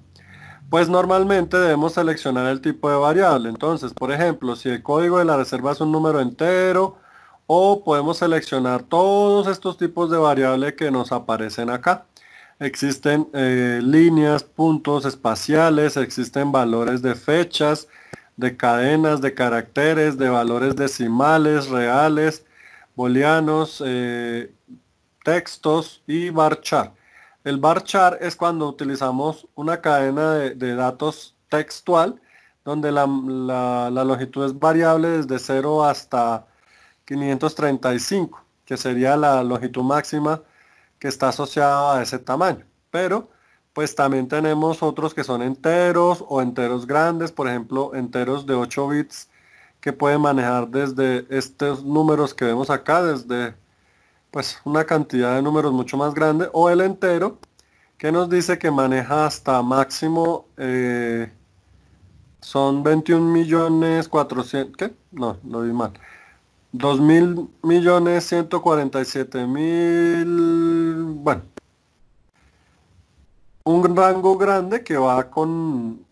pues normalmente debemos seleccionar el tipo de variable. Entonces, por ejemplo, si el código de la reserva es un número entero, o podemos seleccionar todos estos tipos de variables que nos aparecen acá. Existen líneas, puntos espaciales, existen valores de fechas, de cadenas, de caracteres, de valores decimales, reales, booleanos, textos y varchar. El varchar es cuando utilizamos una cadena de datos textual donde la longitud es variable desde 0 hasta 535, que sería la longitud máxima que está asociada a ese tamaño. Pero pues también tenemos otros que son enteros o enteros grandes, por ejemplo enteros de 8 bits que pueden manejar desde estos números que vemos acá, desde pues una cantidad de números mucho más grande, o el entero que nos dice que maneja hasta máximo son 21.400.000, ¿qué? No, lo vi mal. 2.147.000, bueno, un rango grande que va con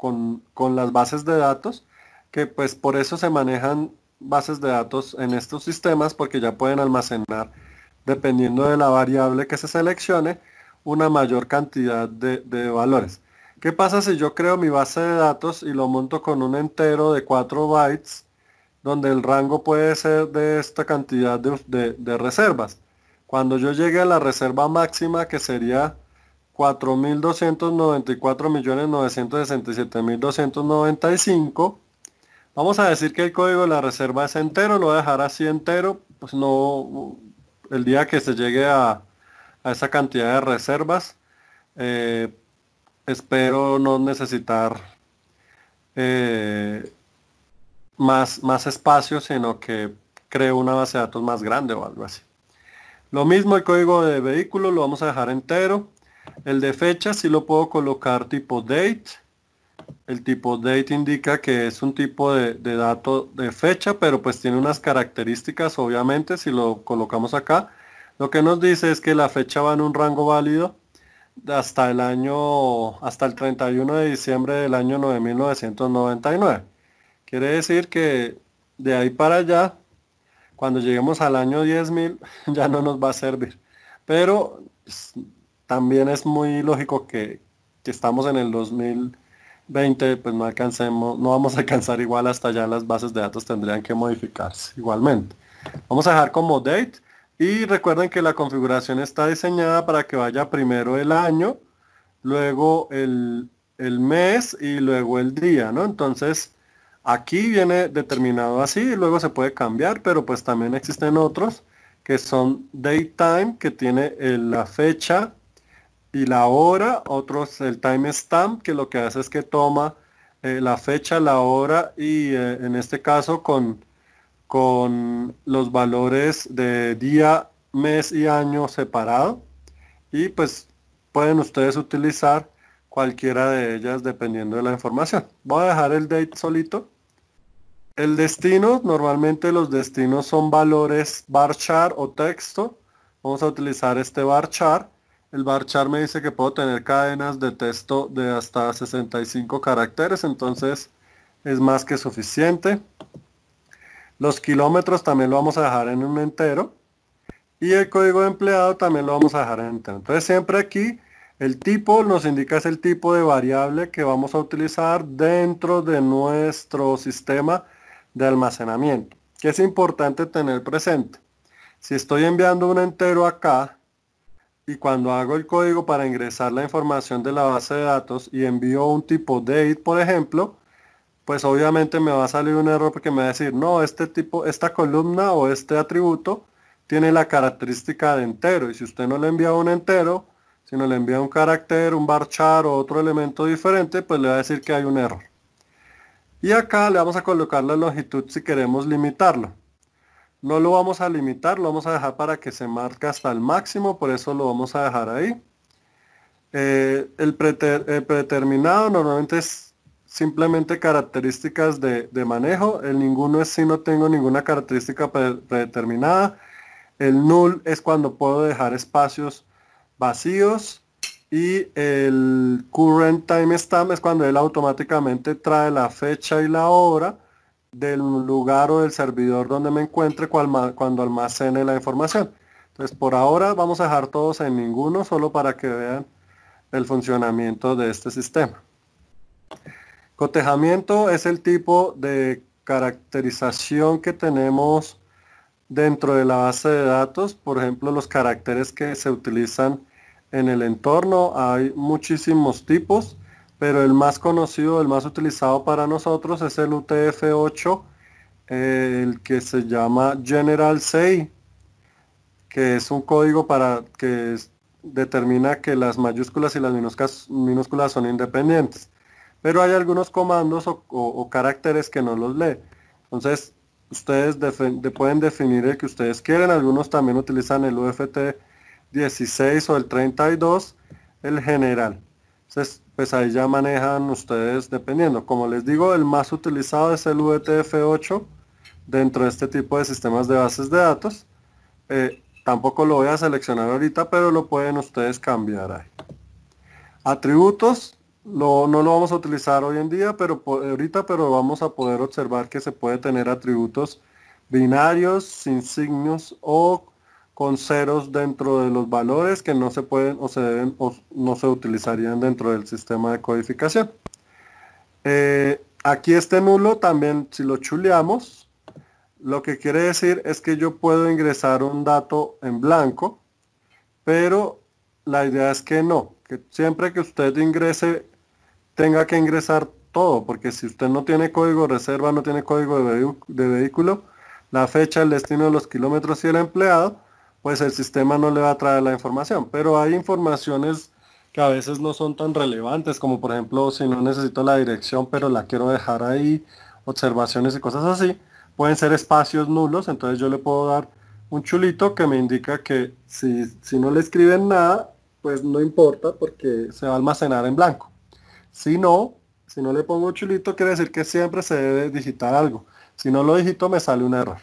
las bases de datos, que pues por eso se manejan bases de datos en estos sistemas, porque ya pueden almacenar, dependiendo de la variable que se seleccione, una mayor cantidad de valores. ¿Qué pasa si yo creo mi base de datos y lo monto con un entero de 4 bytes, donde el rango puede ser de esta cantidad de reservas? Cuando yo llegue a la reserva máxima, que sería 4.294.967.295, vamos a decir que el código de la reserva es entero, lo voy a dejar así entero, pues no, el día que se llegue a esa cantidad de reservas, espero no necesitar más espacio, sino que creo una base de datos más grande o algo así. Lo mismo el código de vehículo lo vamos a dejar entero. El de fecha sí lo puedo colocar tipo date. El tipo date indica que es un tipo de dato de fecha, pero pues tiene unas características, obviamente. Si lo colocamos acá, lo que nos dice es que la fecha va en un rango válido hasta hasta el 31 de diciembre del año 9999. Quiere decir que de ahí para allá, cuando lleguemos al año 10.000, ya no nos va a servir. Pero pues, también es muy lógico que estamos en el 2020, pues no vamos a alcanzar igual, hasta allá las bases de datos tendrían que modificarse igualmente. Vamos a dejar como date y recuerden que la configuración está diseñada para que vaya primero el año, luego el mes y luego el día, ¿no? Entonces, aquí viene determinado así y luego se puede cambiar, pero pues también existen otros que son datetime, que tiene la fecha y la hora, otros el timestamp, que lo que hace es que toma la fecha, la hora y en este caso con los valores de día, mes y año separado, y pues pueden ustedes utilizar cualquiera de ellas dependiendo de la información. Voy a dejar el date solito. El destino, normalmente los destinos son valores varchar o texto. Vamos a utilizar este varchar. El varchar me dice que puedo tener cadenas de texto de hasta 65 caracteres, entonces es más que suficiente. Los kilómetros también lo vamos a dejar en un entero. Y el código de empleado también lo vamos a dejar en entero. Entonces siempre aquí el tipo nos indica es el tipo de variable que vamos a utilizar dentro de nuestro sistema de almacenamiento, que es importante tener presente. Si estoy enviando un entero acá y cuando hago el código para ingresar la información de la base de datos y envío un tipo date, por ejemplo, pues obviamente me va a salir un error porque me va a decir, no, esta columna o este atributo tiene la característica de entero, y si usted no le envía un entero, sino le envía un carácter, un varchar o otro elemento diferente, pues le va a decir que hay un error. Y acá le vamos a colocar la longitud si queremos limitarlo. No lo vamos a limitar, lo vamos a dejar para que se marque hasta el máximo, por eso lo vamos a dejar ahí. El predeterminado normalmente es simplemente características de manejo. El ninguno es si no tengo ninguna característica predeterminada. El null es cuando puedo dejar espacios vacíos. Y el current timestamp es cuando él automáticamente trae la fecha y la hora del lugar o del servidor donde me encuentre cuando almacene la información. Entonces por ahora vamos a dejar todos en ninguno, solo para que vean el funcionamiento de este sistema. Cotejamiento es el tipo de caracterización que tenemos dentro de la base de datos. Por ejemplo, los caracteres que se utilizan en el entorno, hay muchísimos tipos, pero el más conocido, el más utilizado para nosotros es el UTF-8, el que se llama General Say, que es un código que determina que las mayúsculas y las minúsculas son independientes. Pero hay algunos comandos o caracteres que no los lee. Entonces, ustedes pueden definir el que ustedes quieren. Algunos también utilizan el UFT-16 o el 32, el general. Entonces, pues ahí ya manejan ustedes dependiendo. Como les digo, el más utilizado es el UTF-8 dentro de este tipo de sistemas de bases de datos. Tampoco lo voy a seleccionar ahorita, pero lo pueden ustedes cambiar ahí. Atributos, no lo vamos a utilizar hoy en día, pero vamos a poder observar que se puede tener atributos binarios, sin signos o con ceros dentro de los valores que no se pueden o se deben o no se utilizarían dentro del sistema de codificación. Aquí este nulo también, si lo chuleamos, lo que quiere decir es que yo puedo ingresar un dato en blanco, pero la idea es que no, que siempre que usted ingrese tenga que ingresar todo, porque si usted no tiene código de reserva, no tiene código de vehículo, la fecha, el destino, los kilómetros y el empleado, pues el sistema no le va a traer la información. Pero hay informaciones que a veces no son tan relevantes, como por ejemplo si no necesito la dirección pero la quiero dejar ahí, observaciones y cosas así, pueden ser espacios nulos. Entonces yo le puedo dar un chulito que me indica que si no le escriben nada, pues no importa porque se va a almacenar en blanco. Si no le pongo chulito, quiere decir que siempre se debe digitar algo. Si no lo digito, me sale un error.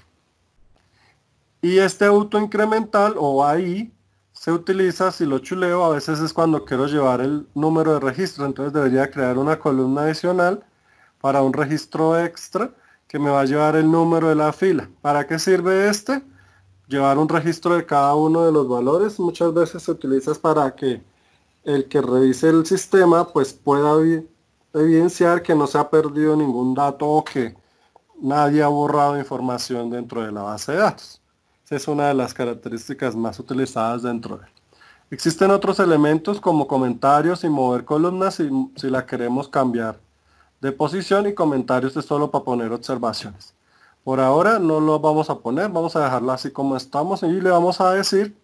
Y este auto incremental o AI se utiliza, si lo chuleo, a veces es cuando quiero llevar el número de registro, entonces debería crear una columna adicional para un registro extra que me va a llevar el número de la fila. ¿Para qué sirve este? Llevar un registro de cada uno de los valores. Muchas veces se utiliza para que el que revise el sistema pues pueda evidenciar que no se ha perdido ningún dato o que nadie ha borrado información dentro de la base de datos. Esa es una de las características más utilizadas dentro de él. Existen otros elementos como comentarios y mover columnas si la queremos cambiar de posición, y comentarios es solo para poner observaciones. Por ahora no lo vamos a poner, vamos a dejarlo así como estamos y le vamos a decir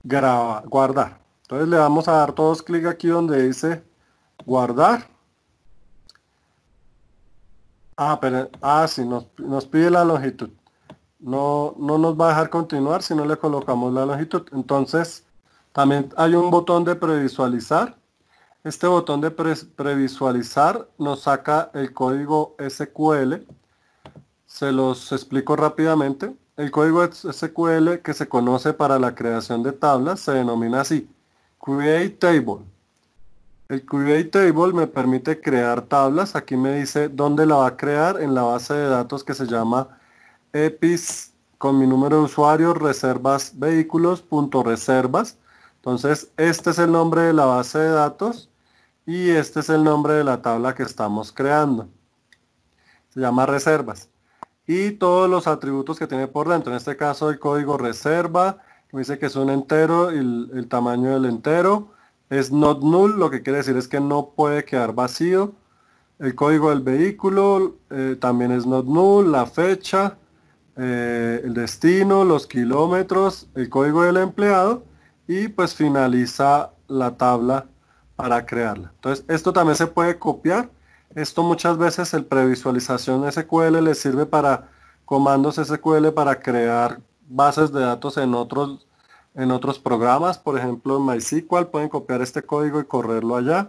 guardar. Entonces le vamos a dar todos clic aquí donde dice guardar. Sí, nos pide la longitud. No nos va a dejar continuar si no le colocamos la longitud. Entonces también hay un botón de previsualizar. Este botón de previsualizar nos saca el código SQL. Se los explico rápidamente. El código SQL que se conoce para la creación de tablas se denomina así: Create Table. El Create Table me permite crear tablas. Aquí me dice dónde la va a crear, en la base de datos que se llama EPIS con mi número de usuario reservas vehículos.reservas. Entonces este es el nombre de la base de datos y este es el nombre de la tabla que estamos creando. Se llama reservas. Y todos los atributos que tiene por dentro. En este caso el código reserva, me dice que es un entero y el tamaño del entero. Es not null, lo que quiere decir es que no puede quedar vacío. El código del vehículo también es not null, la fecha, el destino, los kilómetros, el código del empleado y pues finaliza la tabla para crearla. Entonces esto también se puede copiar. Esto muchas veces el previsualización SQL le sirve para comandos SQL para crear bases de datos en otros programas. Por ejemplo en MySQL pueden copiar este código y correrlo allá,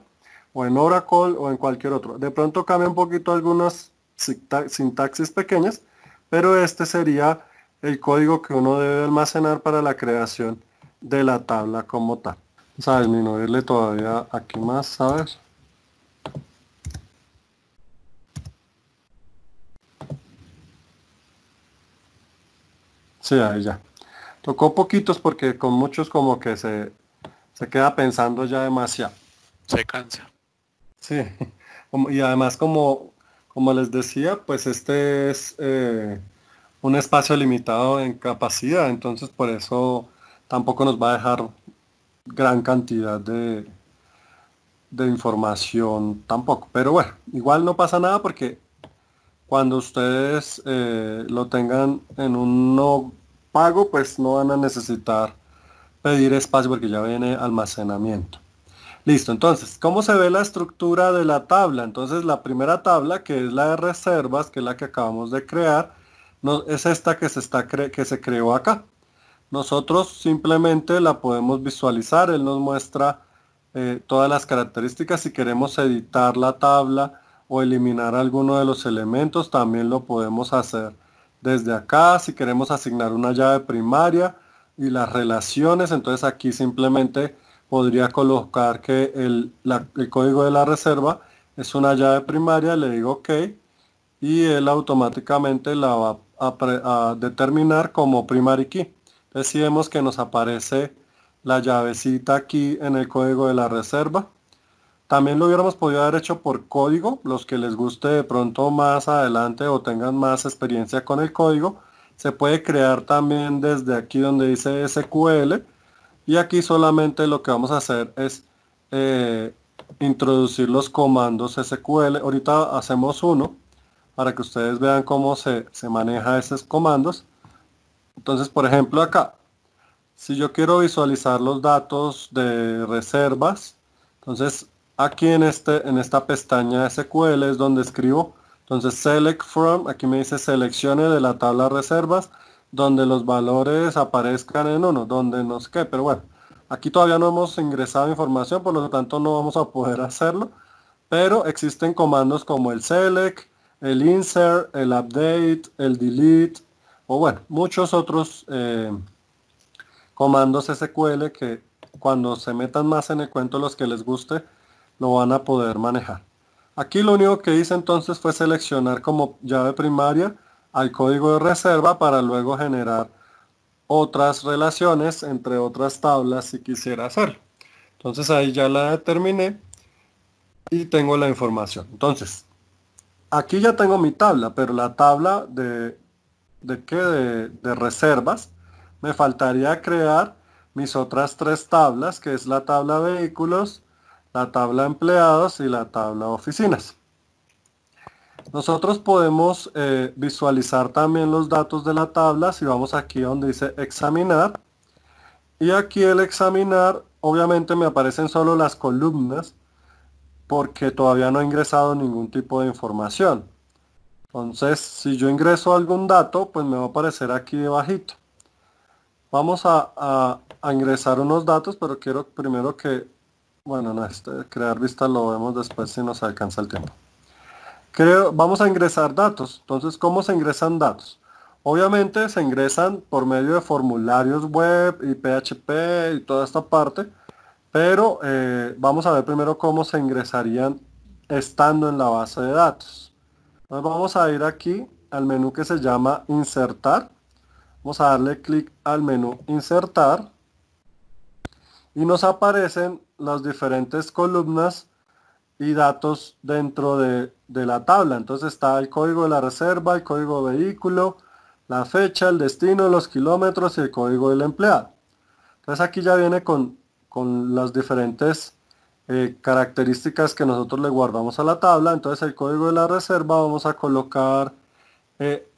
o en Oracle o en cualquier otro. De pronto cambia un poquito algunas sintaxis pequeñas, pero este sería el código que uno debe almacenar para la creación de la tabla como tal. Vamos a disminuirle todavía aquí más, ¿sabes? Sí, ahí ya. Tocó poquitos porque con muchos como que se queda pensando ya demasiado. Se cansa. Sí, y además como les decía, pues este es un espacio limitado en capacidad, entonces por eso tampoco nos va a dejar gran cantidad de información tampoco. Pero bueno, igual no pasa nada porque cuando ustedes lo tengan en un no pago, pues no van a necesitar pedir espacio porque ya viene almacenamiento. Listo, entonces, ¿cómo se ve la estructura de la tabla? Entonces, la primera tabla, que es la de reservas, que es la que acabamos de crear, es esta que se creó acá. Nosotros simplemente la podemos visualizar. Él nos muestra todas las características. Si queremos editar la tabla o eliminar alguno de los elementos, también lo podemos hacer desde acá. Si queremos asignar una llave primaria y las relaciones, entonces aquí simplemente podría colocar que el código de la reserva es una llave primaria, le digo OK, y él automáticamente la va a determinar como primary key. Entonces si vemos que nos aparece la llavecita aquí en el código de la reserva. También lo hubiéramos podido haber hecho por código. Los que les guste de pronto más adelante o tengan más experiencia con el código, se puede crear también desde aquí donde dice SQL. Y aquí solamente lo que vamos a hacer es introducir los comandos SQL. Ahorita hacemos uno para que ustedes vean cómo se maneja esos comandos. Entonces, por ejemplo, acá, si yo quiero visualizar los datos de reservas, entonces aquí en esta pestaña SQL es donde escribo. Entonces, select from, aquí me dice seleccione de la tabla reservas, donde los valores aparezcan en uno, donde no sé qué, pero bueno, aquí todavía no hemos ingresado información, por lo tanto no vamos a poder hacerlo, pero existen comandos como el select, el insert, el update, el delete, o bueno, muchos otros comandos SQL que cuando se metan más en el cuento los que les guste, lo van a poder manejar. Aquí lo único que hice entonces fue seleccionar como llave primaria al código de reserva para luego generar otras relaciones entre otras tablas si quisiera hacerlo. Entonces ahí ya la determiné y tengo la información. Entonces, aquí ya tengo mi tabla, pero la tabla de reservas, me faltaría crear mis otras tres tablas, que es la tabla vehículos, la tabla empleados y la tabla oficinas. Nosotros podemos visualizar también los datos de la tabla si vamos aquí donde dice examinar. Y aquí el examinar, obviamente me aparecen solo las columnas porque todavía no he ingresado ningún tipo de información. Entonces, si yo ingreso algún dato, pues me va a aparecer aquí debajito. Vamos a ingresar unos datos, pero quiero primero que, bueno, no, crear vista lo vemos después si nos alcanza el tiempo. Vamos a ingresar datos. Entonces, ¿cómo se ingresan datos? Obviamente se ingresan por medio de formularios web y PHP y toda esta parte, pero vamos a ver primero cómo se ingresarían estando en la base de datos. Entonces vamos a ir aquí al menú que se llama insertar. Vamos a darle clic al menú insertar y nos aparecen las diferentes columnas y datos dentro de la tabla. Entonces está el código de la reserva, el código de vehículo, la fecha, el destino, los kilómetros y el código del empleado. Entonces aquí ya viene con las diferentes características que nosotros le guardamos a la tabla. Entonces el código de la reserva vamos a colocar,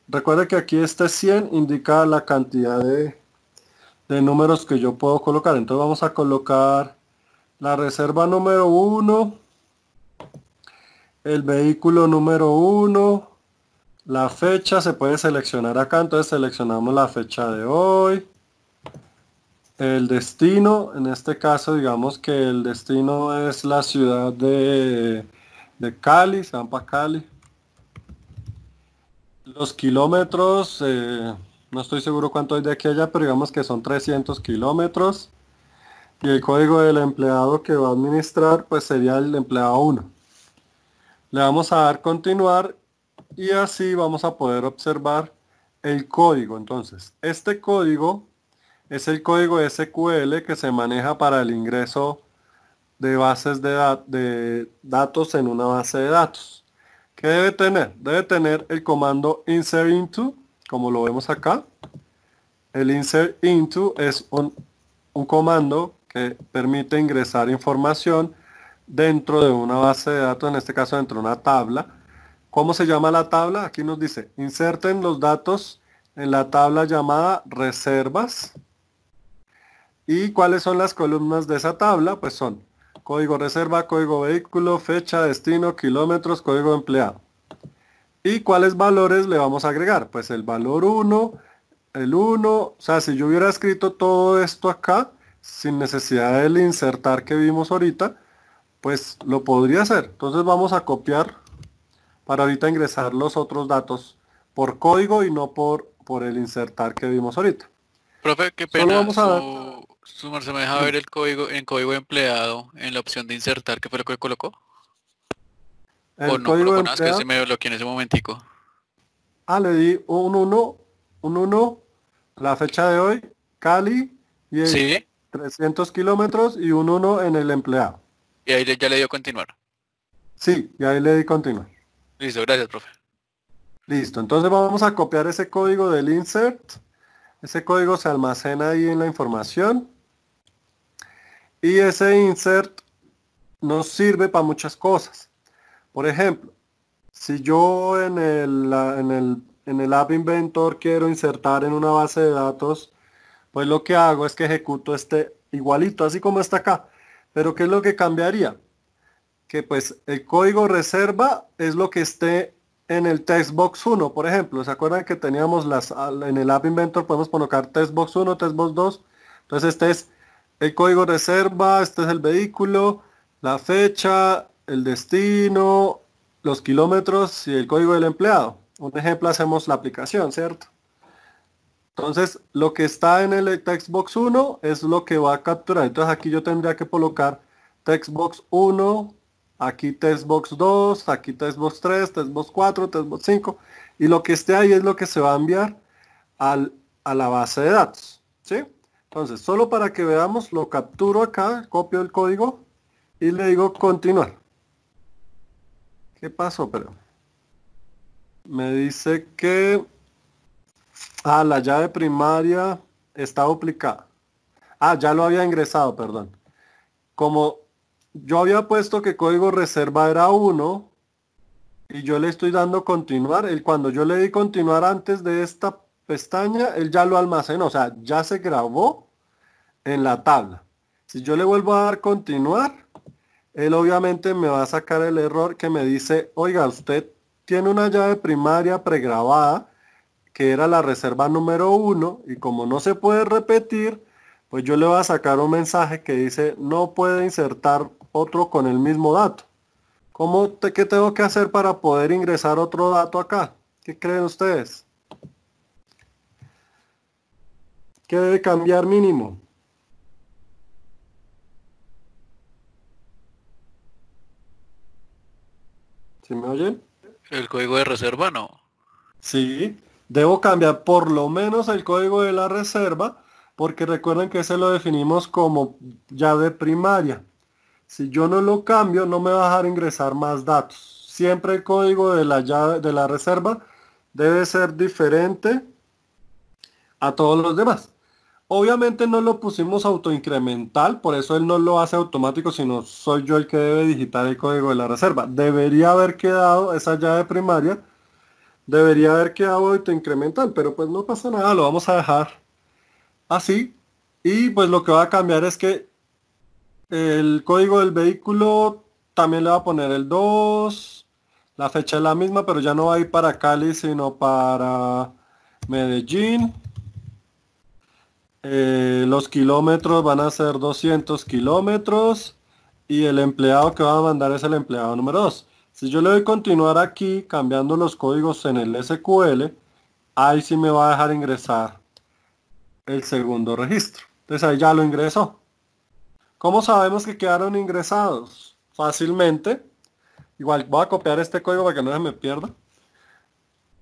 recuerde que aquí este 100 indica la cantidad de números que yo puedo colocar. Entonces vamos a colocar la reserva número 1, el vehículo número 1, la fecha se puede seleccionar acá, entonces seleccionamos la fecha de hoy. El destino, en este caso digamos que el destino es la ciudad de Cali, se van para Cali. Los kilómetros, no estoy seguro cuánto hay de aquí a allá, pero digamos que son 300 kilómetros. Y el código del empleado que va a administrar, pues sería el empleado 1. Le vamos a dar continuar y así vamos a poder observar el código. Entonces, este código es el código SQL que se maneja para el ingreso de bases de datos en una base de datos. ¿Qué debe tener? Debe tener el comando insert into, como lo vemos acá. El insert into es un comando que permite ingresar información dentro de una base de datos, en este caso dentro de una tabla. ¿Cómo se llama la tabla? Aquí nos dice, inserten los datos en la tabla llamada reservas. ¿Y cuáles son las columnas de esa tabla? Pues son código reserva, código vehículo, fecha, destino, kilómetros, código de empleado. ¿Y cuáles valores le vamos a agregar? Pues el valor 1, el 1, o sea, si yo hubiera escrito todo esto acá, sin necesidad del insertar que vimos ahorita, pues lo podría hacer. Entonces vamos a copiar para ahorita ingresar los otros datos por código y no por el insertar que vimos ahorita. Profe, qué Solo pena, vamos a ver su merced me deja ver el código en código de empleado en la opción de insertar, ¿qué fue lo que colocó? O el no código de colocó nada, es que empleado. se me bloqueó en ese momentico. Le di un 1, la fecha de hoy, Cali, y Sí, 300 kilómetros y un 1 en el empleado. y ahí ya le dio continuar. Sí, y ahí le di continuar. Listo, gracias, profe. Listo, entonces vamos a copiar ese código del insert. Ese código se almacena ahí en la información. Y ese insert nos sirve para muchas cosas. Por ejemplo, si yo en el App Inventor quiero insertar en una base de datos, pues lo que hago es que ejecuto este igualito, así como está acá. Pero ¿qué es lo que cambiaría? Que pues el código reserva es lo que esté en el textbox 1, por ejemplo. ¿Se acuerdan que teníamos en el App Inventor podemos colocar textbox 1, textbox 2? Entonces este es el código reserva, este es el vehículo, la fecha, el destino, los kilómetros y el código del empleado. Un ejemplo, hacemos la aplicación, ¿cierto? Entonces, lo que está en el textbox 1 es lo que va a capturar. Entonces, aquí yo tendría que colocar textbox 1, aquí textbox 2, aquí textbox 3, textbox 4, textbox 5. Y lo que esté ahí es lo que se va a enviar a la base de datos. ¿Sí? Entonces, solo para que veamos, lo capturo acá, copio el código y le digo continuar. ¿Qué pasó? Pero me dice que la llave primaria está duplicada. Ya lo había ingresado, perdón. Como yo había puesto que código reserva era 1 y yo le estoy dando continuar, cuando yo le di continuar antes de esta pestaña, él ya lo almacenó, o sea, ya se grabó en la tabla. Si yo le vuelvo a dar continuar, él obviamente me va a sacar el error que me dice, oiga, usted tiene una llave primaria pregrabada que era la reserva número 1 y como no se puede repetir, pues yo le voy a sacar un mensaje que dice no puede insertar otro con el mismo dato. ¿Qué tengo que hacer para poder ingresar otro dato acá? ¿Qué creen ustedes? ¿Qué debe cambiar mínimo? ¿Sí me oyen? El código de reserva no. Sí, debo cambiar por lo menos el código de la reserva, porque recuerden que ese lo definimos como llave primaria. Si yo no lo cambio, no me va a dejar ingresar más datos. Siempre el código de la llave de la reserva debe ser diferente a todos los demás. Obviamente no lo pusimos autoincremental, por eso él no lo hace automático, sino soy yo el que debe digitar el código de la reserva. Debería haber quedado esa llave primaria. Debería haber quedado autoincremental, pero pues no pasa nada, lo vamos a dejar así. Y pues lo que va a cambiar es que el código del vehículo también le va a poner el 2. La fecha es la misma, pero ya no va a ir para Cali, sino para Medellín. Los kilómetros van a ser 200 kilómetros. Y el empleado que va a mandar es el empleado número 2. Si yo le doy continuar aquí, cambiando los códigos en el SQL, ahí sí me va a dejar ingresar el segundo registro. Entonces ahí ya lo ingresó. ¿Cómo sabemos que quedaron ingresados? Fácilmente. Igual voy a copiar este código para que no se me pierda.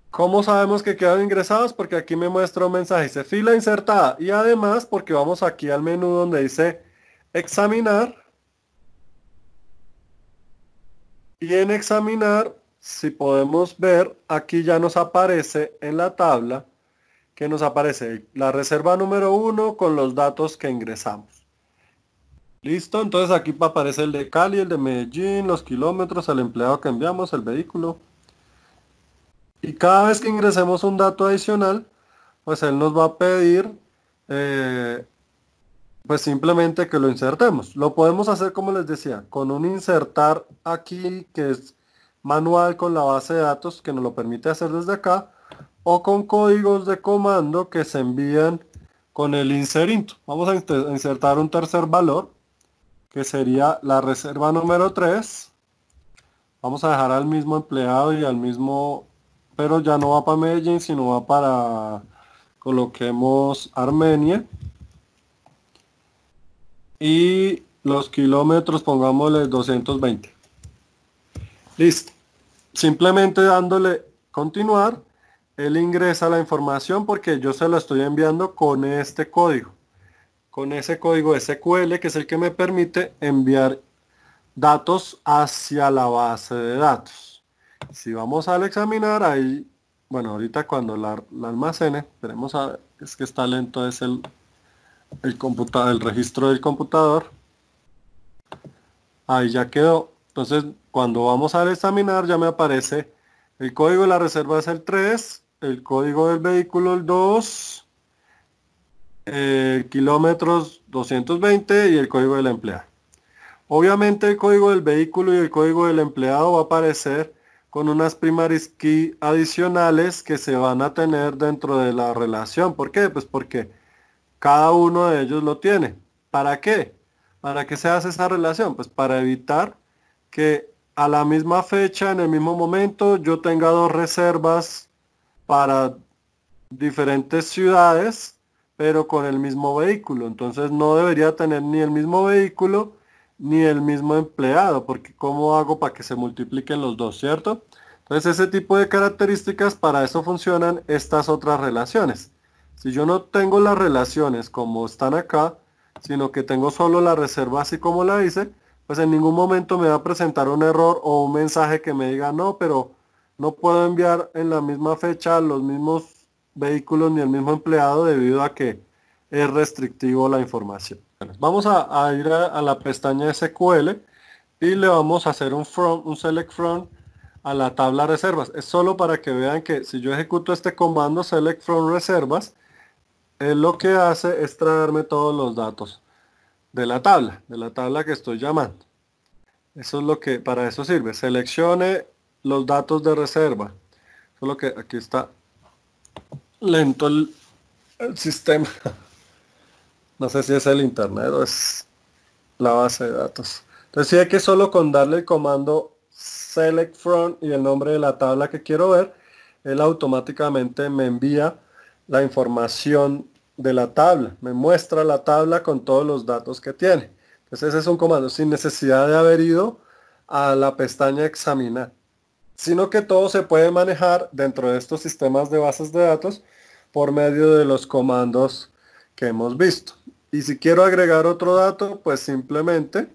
¿Cómo sabemos que quedaron ingresados? Porque aquí me muestra un mensaje, dice fila insertada. Y además porque vamos aquí al menú donde dice examinar. Y en examinar, si podemos ver, aquí ya nos aparece en la tabla que nos aparece la reserva número 1 con los datos que ingresamos. Listo, entonces aquí aparece el de Cali, el de Medellín, los kilómetros, el empleado que enviamos, el vehículo. Y cada vez que ingresemos un dato adicional, pues él nos va a pedir pues simplemente que lo insertemos. Lo podemos hacer como les decía, con un insertar aquí que es manual con la base de datos que nos lo permite hacer desde acá, o con códigos de comando que se envían con el inserinto. Vamos a insertar un tercer valor que sería la reserva número 3. Vamos a dejar al mismo empleado y al mismo, pero ya no va para Medellín, sino va para, coloquemos Armenia. Y los kilómetros pongámosle 220. Listo. Simplemente dándole continuar, él ingresa la información porque yo se la estoy enviando con este código. Con ese código SQL que es el que me permite enviar datos hacia la base de datos. Si vamos al examinar, ahí, bueno, ahorita cuando la almacene, esperemos a ver, es que está lento, es el registro del computador. Ahí ya quedó. Entonces, cuando vamos al examinar, ya me aparece el código de la reserva es el 3, el código del vehículo el 2, kilómetros 220 y el código del empleado. Obviamente el código del vehículo y el código del empleado va a aparecer con unas primary key adicionales que se van a tener dentro de la relación. ¿Por qué? Pues porque cada uno de ellos lo tiene. ¿Para qué? ¿Para qué se hace esa relación? Pues para evitar que a la misma fecha, en el mismo momento, yo tenga dos reservas para diferentes ciudades, pero con el mismo vehículo. Entonces no debería tener ni el mismo vehículo ni el mismo empleado, porque ¿cómo hago para que se multipliquen los dos, cierto? Entonces ese tipo de características, para eso funcionan estas otras relaciones. Si yo no tengo las relaciones como están acá, sino que tengo solo la reserva así como la hice, pues en ningún momento me va a presentar un error o un mensaje que me diga no, pero no puedo enviar en la misma fecha los mismos vehículos ni el mismo empleado debido a que es restrictivo la información. Vamos a ir a la pestaña SQL y le vamos a hacer un select from a la tabla reservas. Es solo para que vean que si yo ejecuto este comando select from reservas, él lo que hace es traerme todos los datos de la tabla que estoy llamando. Eso es lo que para eso sirve. Seleccione los datos de reserva. Solo que aquí está lento el sistema. No sé si es el internet o es la base de datos. Entonces sí hay que solo con darle el comando select from y el nombre de la tabla que quiero ver, él automáticamente me envía la información de la tabla, me muestra la tabla con todos los datos que tiene. Entonces ese es un comando sin necesidad de haber ido a la pestaña examinar, sino que todo se puede manejar dentro de estos sistemas de bases de datos por medio de los comandos que hemos visto. Y si quiero agregar otro dato, pues simplemente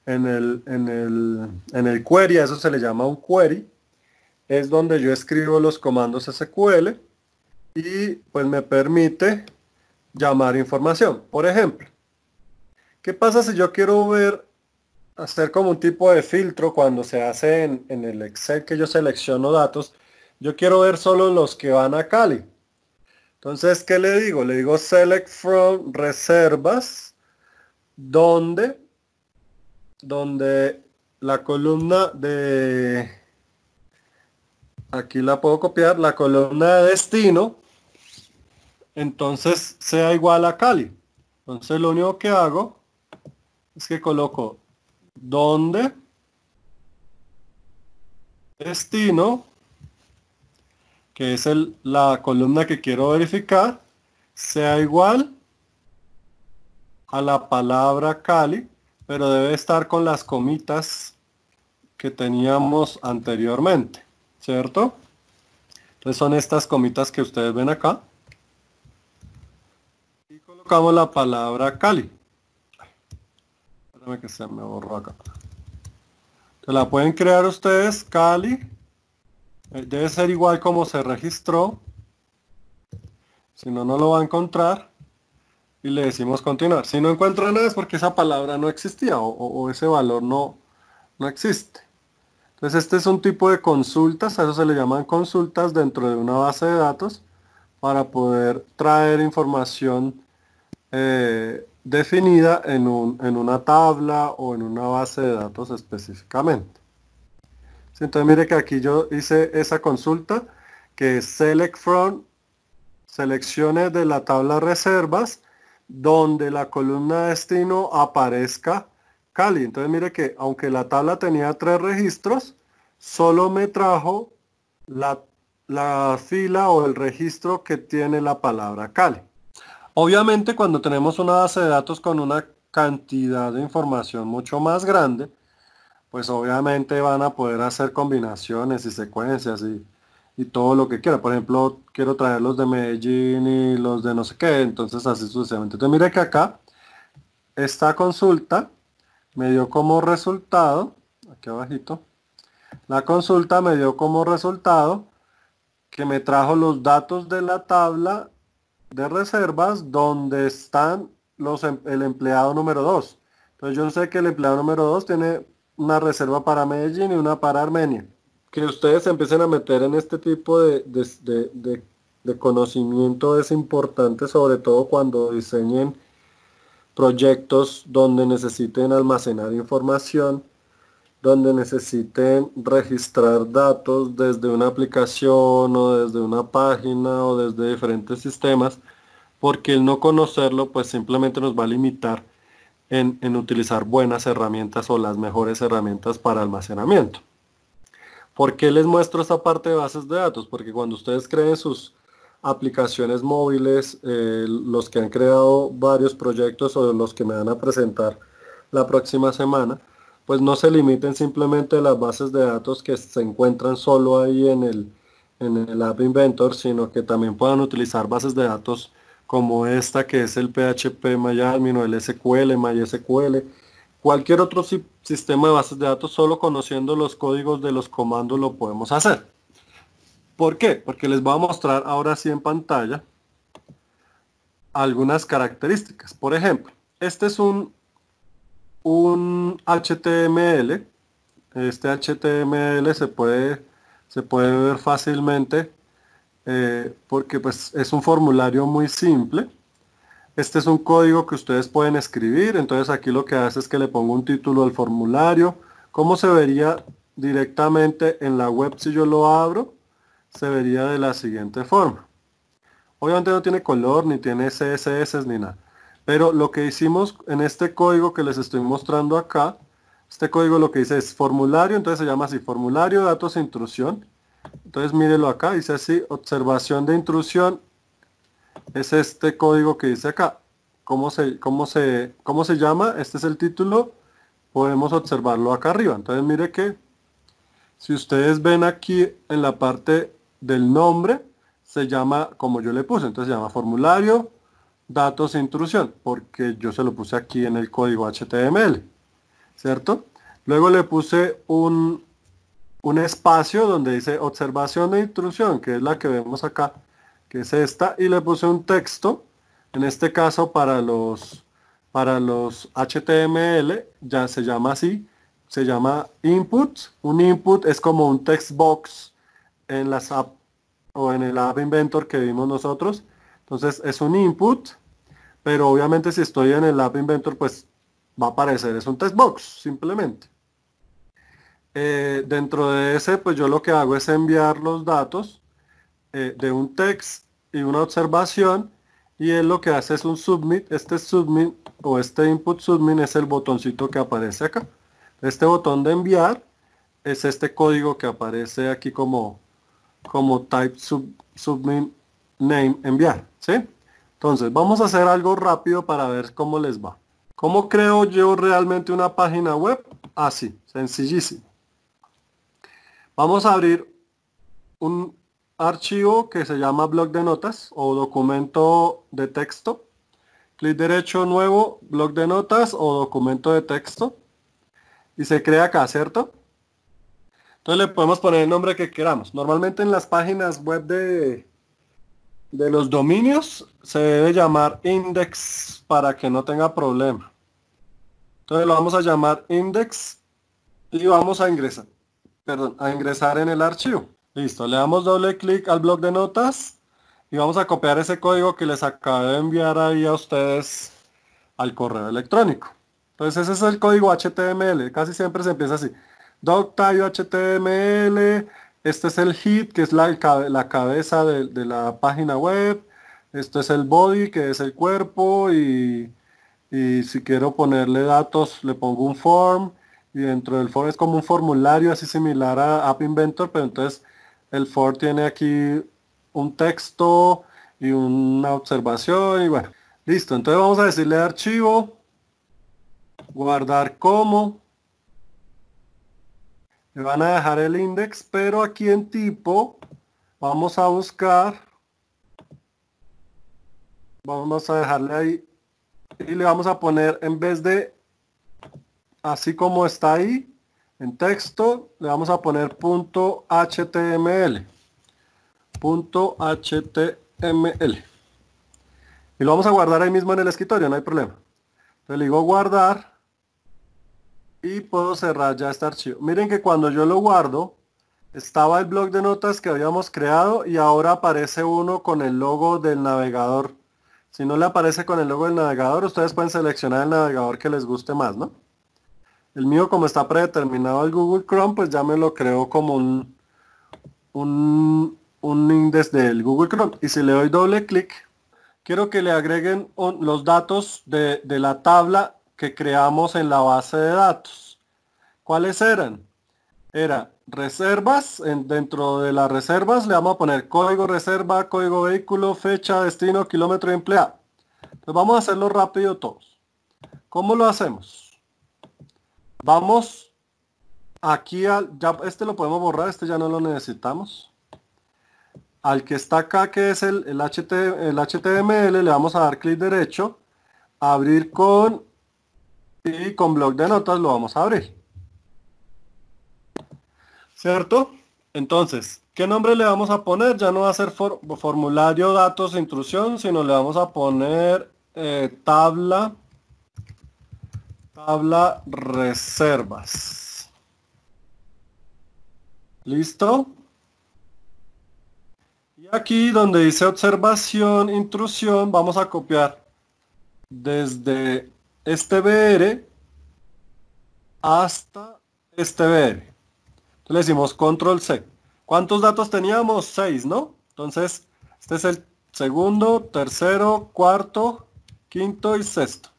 en el query, a eso se le llama un query, es donde yo escribo los comandos SQL y pues me permite llamar información. Por ejemplo, ¿qué pasa si yo quiero hacer como un tipo de filtro cuando se hace en el Excel que yo selecciono datos? Yo quiero ver solo los que van a Cali. Entonces, ¿qué le digo? Le digo select from reservas, donde la columna de, aquí la puedo copiar, la columna de destino, entonces sea igual a Cali. Entonces lo único que hago es que coloco donde destino, que es la columna que quiero verificar, sea igual a la palabra Cali, pero debe estar con las comitas que teníamos anteriormente, ¿cierto? Entonces son estas comitas que ustedes ven acá. Y colocamos la palabra Cali. Espérame que se me borró acá. Se la pueden crear ustedes, Cali. Debe ser igual como se registró. Si no, no lo va a encontrar. Y le decimos continuar. Si no encuentra nada es porque esa palabra no existía o ese valor no existe. Entonces este es un tipo de consultas, a eso se le llaman consultas dentro de una base de datos para poder traer información definida en una tabla o en una base de datos específicamente. Sí, entonces mire que aquí yo hice esa consulta que es select from, seleccione de la tabla reservas donde la columna destino aparezca Cali. Entonces mire que aunque la tabla tenía 3 registros, solo me trajo la fila o el registro que tiene la palabra Cali. Obviamente cuando tenemos una base de datos con una cantidad de información mucho más grande, pues obviamente van a poder hacer combinaciones y secuencias y todo lo que quiera. Por ejemplo, quiero traer los de Medellín y los de no sé qué, entonces así sucesivamente. Entonces mire que acá esta consulta me dio como resultado, aquí abajito, la consulta me dio como resultado que me trajo los datos de la tabla de reservas donde están el empleado número 2. Entonces yo sé que el empleado número 2 tiene una reserva para Medellín y una para Armenia. Que ustedes se empiecen a meter en este tipo de conocimiento es importante, sobre todo cuando diseñen proyectos donde necesiten almacenar información, donde necesiten registrar datos desde una aplicación o desde una página o desde diferentes sistemas, porque el no conocerlo pues simplemente nos va a limitar en utilizar buenas herramientas o las mejores herramientas para almacenamiento. ¿Por qué les muestro esta parte de bases de datos? Porque cuando ustedes creen sus aplicaciones móviles, los que han creado varios proyectos o los que me van a presentar la próxima semana, pues no se limiten simplemente a las bases de datos que se encuentran solo ahí en el App Inventor, sino que también puedan utilizar bases de datos como esta que es el PHP MyAdmin o el SQL, MySQL, cualquier otro sistema de bases de datos, solo conociendo los códigos de los comandos lo podemos hacer. ¿Por qué? Porque les voy a mostrar ahora sí en pantalla algunas características. Por ejemplo, este es un HTML. Este HTML se puede ver fácilmente porque pues es un formulario muy simple. Este es un código que ustedes pueden escribir, entonces aquí lo que hace es que le pongo un título al formulario. ¿Cómo se vería directamente en la web si yo lo abro? Se vería de la siguiente forma. Obviamente no tiene color, ni tiene CSS, ni nada. Pero lo que hicimos en este código que les estoy mostrando acá, este código lo que dice es formulario, entonces se llama así, formulario datos e intrusión. Entonces mírenlo acá, dice así, observación de intrusión, es este código que dice acá. ¿Cómo se llama? Este es el título, podemos observarlo acá arriba. Entonces mire que, si ustedes ven aquí en la parte del nombre, se llama como yo le puse, entonces se llama formulario, datos e intrusión, porque yo se lo puse aquí en el código HTML, ¿cierto? Luego le puse un espacio donde dice observación de intrusión, que es la que vemos acá, que es esta, y le puse un texto, en este caso para los HTML, ya se llama así, se llama input. Un input es como un text box en las app o en el App Inventor que vimos nosotros. Entonces es un input, pero obviamente si estoy en el App Inventor pues va a aparecer, es un text box simplemente. Dentro de ese pues yo lo que hago es enviar los datos de un text y una observación, y él lo que hace es un submit. Este submit o este input submit es el botoncito que aparece acá. Este botón de enviar es este código que aparece aquí como type submit name enviar, ¿sí? Entonces vamos a hacer algo rápido para ver cómo les va. ¿Cómo creo yo realmente una página web? Así, sencillísimo. Vamos a abrir un archivo que se llama bloc de notas o documento de texto. Clic derecho, nuevo, bloc de notas o documento de texto. Y se crea acá, ¿cierto? Entonces le podemos poner el nombre que queramos. Normalmente en las páginas web de los dominios se debe llamar index para que no tenga problema. Entonces lo vamos a llamar index y vamos a ingresar en el archivo. Listo, le damos doble clic al bloc de notas y vamos a copiar ese código que les acabé de enviar ahí a ustedes al correo electrónico. Entonces ese es el código HTML, casi siempre se empieza así. Doctype HTML, este es el head, que es la cabeza de la página web. Esto es el body, que es el cuerpo, y si quiero ponerle datos, le pongo un form, y dentro del form es como un formulario así similar a App Inventor, pero entonces el form tiene aquí un texto y una observación, y bueno, listo. Entonces vamos a decirle archivo, guardar como. Me van a dejar el index, pero aquí en tipo vamos a buscar, vamos a dejarle ahí y le vamos a poner, en vez de así como está ahí en texto, le vamos a poner .html y lo vamos a guardar ahí mismo en el escritorio, no hay problema. Entonces le digo guardar y puedo cerrar ya este archivo. Miren que cuando yo lo guardo, estaba el bloc de notas que habíamos creado y ahora aparece uno con el logo del navegador. Si no le aparece con el logo del navegador, ustedes pueden seleccionar el navegador que les guste más, ¿no? El mío, como está predeterminado el Google Chrome, pues ya me lo creo como un index del Google Chrome. Y si le doy doble clic, quiero que le agreguen los datos de la tabla que creamos en la base de datos. ¿Cuáles eran? era reservas, dentro de las reservas le vamos a poner código reserva, código vehículo, fecha, destino, kilómetro y empleado. Entonces vamos a hacerlo rápido todos. ¿Cómo lo hacemos? Vamos aquí, ya este lo podemos borrar, este ya no lo necesitamos. Al que está acá, que es el HTML, le vamos a dar clic derecho, abrir con, y con bloc de notas lo vamos a abrir. ¿Cierto? Entonces, ¿qué nombre le vamos a poner? Ya no va a ser formulario, datos, intrusión, sino le vamos a poner tabla reservas. ¿Listo? Y aquí donde dice observación, intrusión, vamos a copiar desde este BR hasta este BR. Le decimos control C. ¿Cuántos datos teníamos? 6, ¿no? Entonces, este es el segundo, tercero, cuarto, quinto y sexto.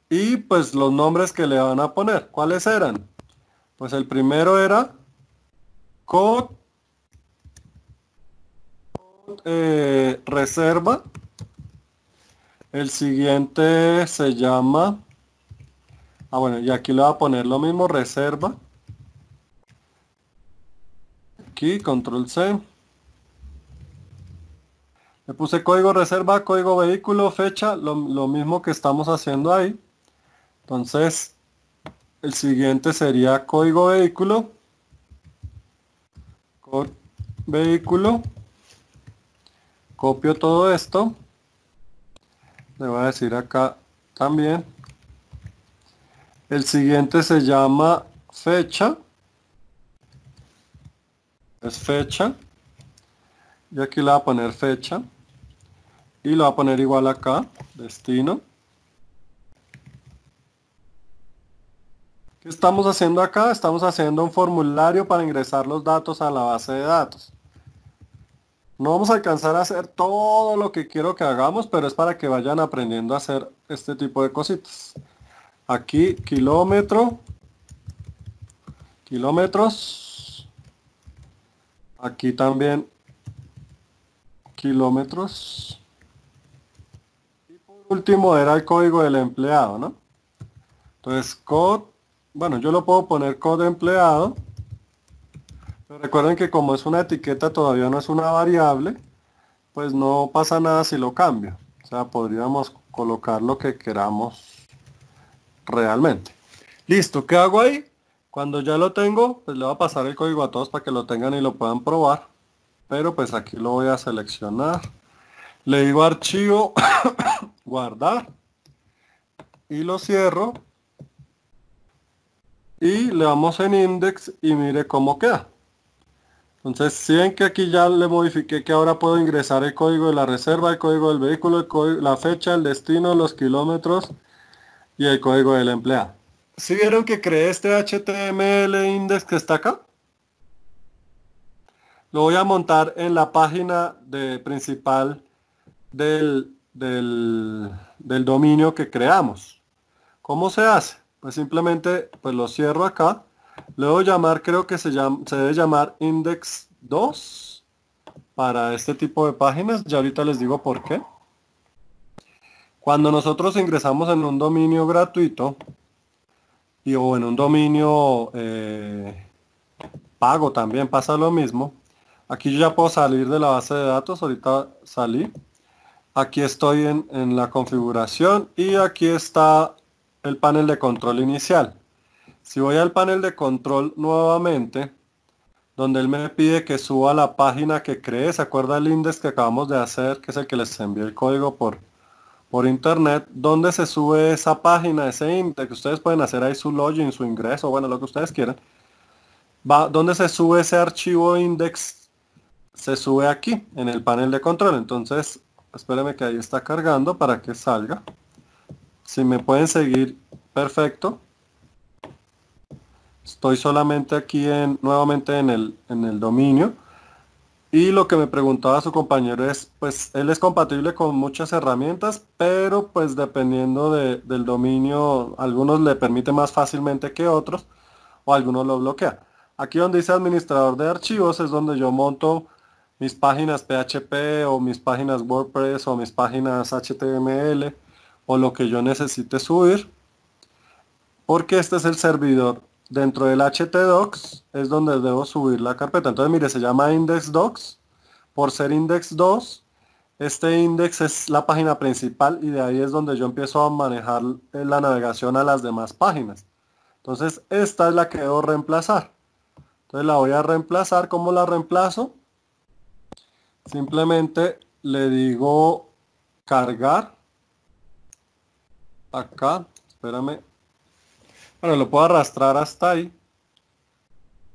Y pues los nombres que le van a poner, ¿cuáles eran? Pues el primero era reserva. El siguiente se llama, bueno, y aquí le voy a poner lo mismo, reserva. Aquí, control C. Le puse código reserva, código vehículo, fecha, lo mismo que estamos haciendo ahí. Entonces, el siguiente sería código vehículo. Copio todo esto. Le voy a decir acá también. El siguiente se llama fecha. Es fecha. Y aquí le voy a poner fecha. Y lo voy a poner igual acá. Destino. ¿Qué estamos haciendo acá? Estamos haciendo un formulario para ingresar los datos a la base de datos. No vamos a alcanzar a hacer todo lo que quiero que hagamos, pero es para que vayan aprendiendo a hacer este tipo de cositas. Aquí, kilómetros. Aquí también, kilómetros. Y por último era el código del empleado, ¿no? Entonces, bueno, yo lo puedo poner code empleado. Pero recuerden que como es una etiqueta, todavía no es una variable, pues no pasa nada si lo cambio. O sea, podríamos colocar lo que queramos realmente. Listo, ¿qué hago ahí? Cuando ya lo tengo, pues le voy a pasar el código a todos para que lo tengan y lo puedan probar. Pero pues aquí lo voy a seleccionar. Le digo archivo, guardar. Y lo cierro. Y le damos en index y mire cómo queda. Entonces, si ven que aquí ya le modifiqué que ahora puedo ingresar el código de la reserva, el código del vehículo, la fecha, el destino, los kilómetros y el código del empleado. ¿Sí vieron que creé este HTML index que está acá? Lo voy a montar en la página principal del dominio que creamos. ¿Cómo se hace? Pues simplemente pues lo cierro acá. Le voy a llamar, creo que se debe llamar index 2 para este tipo de páginas. Ya ahorita les digo por qué. Cuando nosotros ingresamos en un dominio gratuito o en un dominio pago también pasa lo mismo. Aquí yo ya puedo salir de la base de datos. Ahorita salí. Aquí estoy en la configuración y aquí está el panel de control inicial. Si voy al panel de control nuevamente, donde él me pide que suba la página que creé, ¿se acuerda el index que acabamos de hacer, que es el que les envié el código por internet? ¿Dónde se sube esa página, ese index? Ustedes pueden hacer ahí su login, su ingreso, bueno, lo que ustedes quieran. ¿Dónde se sube ese archivo index? Se sube aquí, en el panel de control. Entonces, espérenme que ahí está cargando para que salga. Si me pueden seguir, perfecto. Estoy solamente aquí nuevamente en el dominio. Y lo que me preguntaba su compañero es, pues él es compatible con muchas herramientas, pero pues dependiendo del dominio, algunos le permite más fácilmente que otros, o algunos lo bloquean. aquí donde dice administrador de archivos es donde yo monto mis páginas PHP o mis páginas WordPress o mis páginas HTML o lo que yo necesite subir, porque este es el servidor. Dentro del htdocs es donde debo subir la carpeta. Entonces mire, se llama indexdocs por ser index2. Este index es la página principal y de ahí es donde yo empiezo a manejar la navegación a las demás páginas. Entonces esta es la que debo reemplazar. Entonces la voy a reemplazar. ¿Cómo la reemplazo? Simplemente le digo cargar. Acá, espérame. Bueno, lo puedo arrastrar hasta ahí.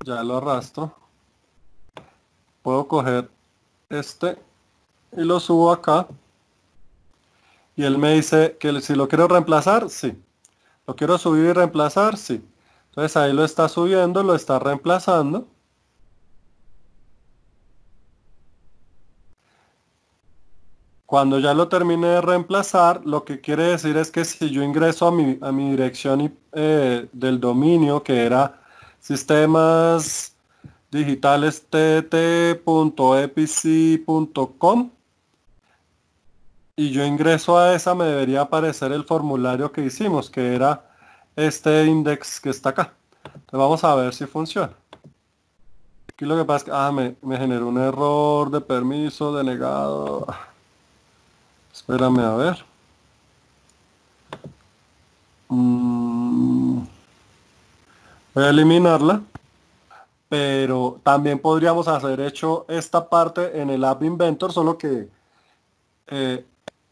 Ya lo arrastro. Puedo coger este y lo subo acá. Y él me dice que si lo quiero reemplazar, sí. Lo quiero subir y reemplazar, sí. Entonces ahí lo está subiendo, lo está reemplazando. Cuando ya lo termine de reemplazar, lo que quiere decir es que si yo ingreso a mi dirección del dominio, que era sistemas digitales tt.epic.com, y yo ingreso a esa, me debería aparecer el formulario que hicimos, que era este index que está acá. Entonces vamos a ver si funciona. Aquí lo que pasa es que me generó un error de permiso denegado. Espérame a ver. Voy a eliminarla. Pero también podríamos haber hecho esta parte en el App Inventor, solo que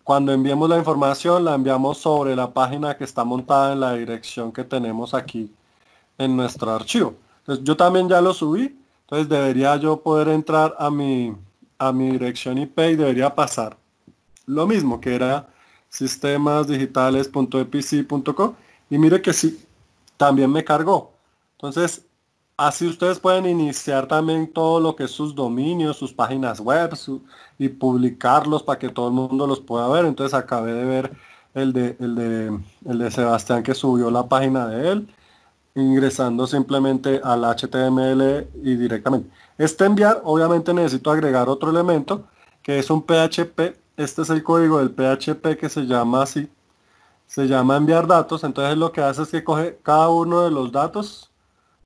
cuando enviemos la información la enviamos sobre la página que está montada en la dirección que tenemos aquí en nuestro archivo. Entonces yo también ya lo subí, entonces debería yo poder entrar a mi dirección IP y debería pasar lo mismo, que era sistemasdigitales.epic.com, y mire que sí, también me cargó. Entonces así ustedes pueden iniciar también todo lo que es sus dominios, sus páginas web y publicarlos para que todo el mundo los pueda ver. Entonces acabé de ver el de Sebastián, que subió la página de él, ingresando simplemente al HTML y directamente. Este enviar, obviamente necesito agregar otro elemento, que es un PHP. Este es el código del PHP, que se llama así. Se llama enviar datos. Entonces lo que hace es que coge cada uno de los datos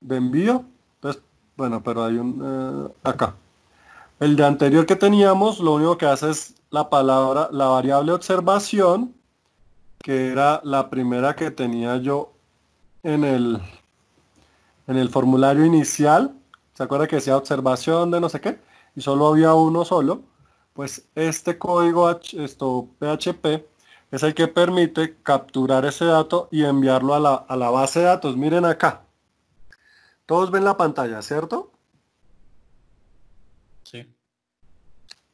de envío. Entonces, bueno, pero hay un acá. El de anterior que teníamos, lo único que hace es la variable observación, que era la primera que tenía yo en el formulario inicial. ¿Se acuerda que decía observación de no sé qué? Y solo había uno solo. Pues este código PHP es el que permite capturar ese dato y enviarlo a la base de datos. Miren acá. Todos ven la pantalla, ¿cierto? Sí.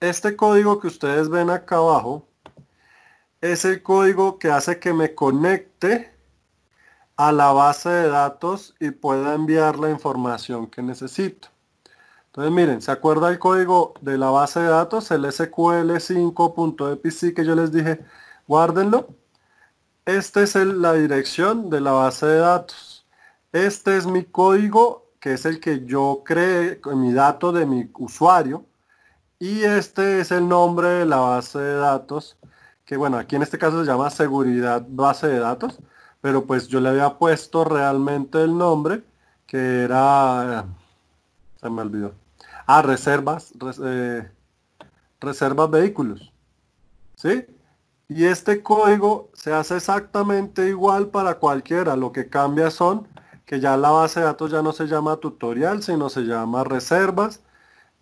Este código que ustedes ven acá abajo es el código que hace que me conecte a la base de datos y pueda enviar la información que necesito. Entonces miren, ¿se acuerda el código de la base de datos? El sql5.epic que yo les dije, guárdenlo. Esta es la dirección de la base de datos. Este es mi código, que es el que yo creé, mi dato de mi usuario. Y este es el nombre de la base de datos, que bueno, aquí en este caso se llama seguridad base de datos, pero pues yo le había puesto realmente el nombre, que era, se me olvidó, reservas vehículos, ¿sí? Y este código se hace exactamente igual para cualquiera. Lo que cambia son que ya la base de datos ya no se llama tutorial, sino se llama reservas,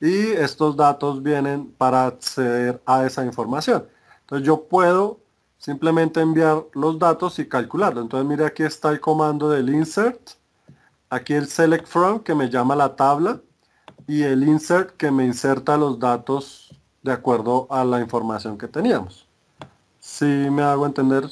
y estos datos vienen para acceder a esa información. Entonces yo puedo simplemente enviar los datos y calcularlo. Entonces mire, aquí está el comando del insert, aquí el select from, que me llama la tabla, y el insert, que me inserta los datos de acuerdo a la información que teníamos. ¿Sí me hago entender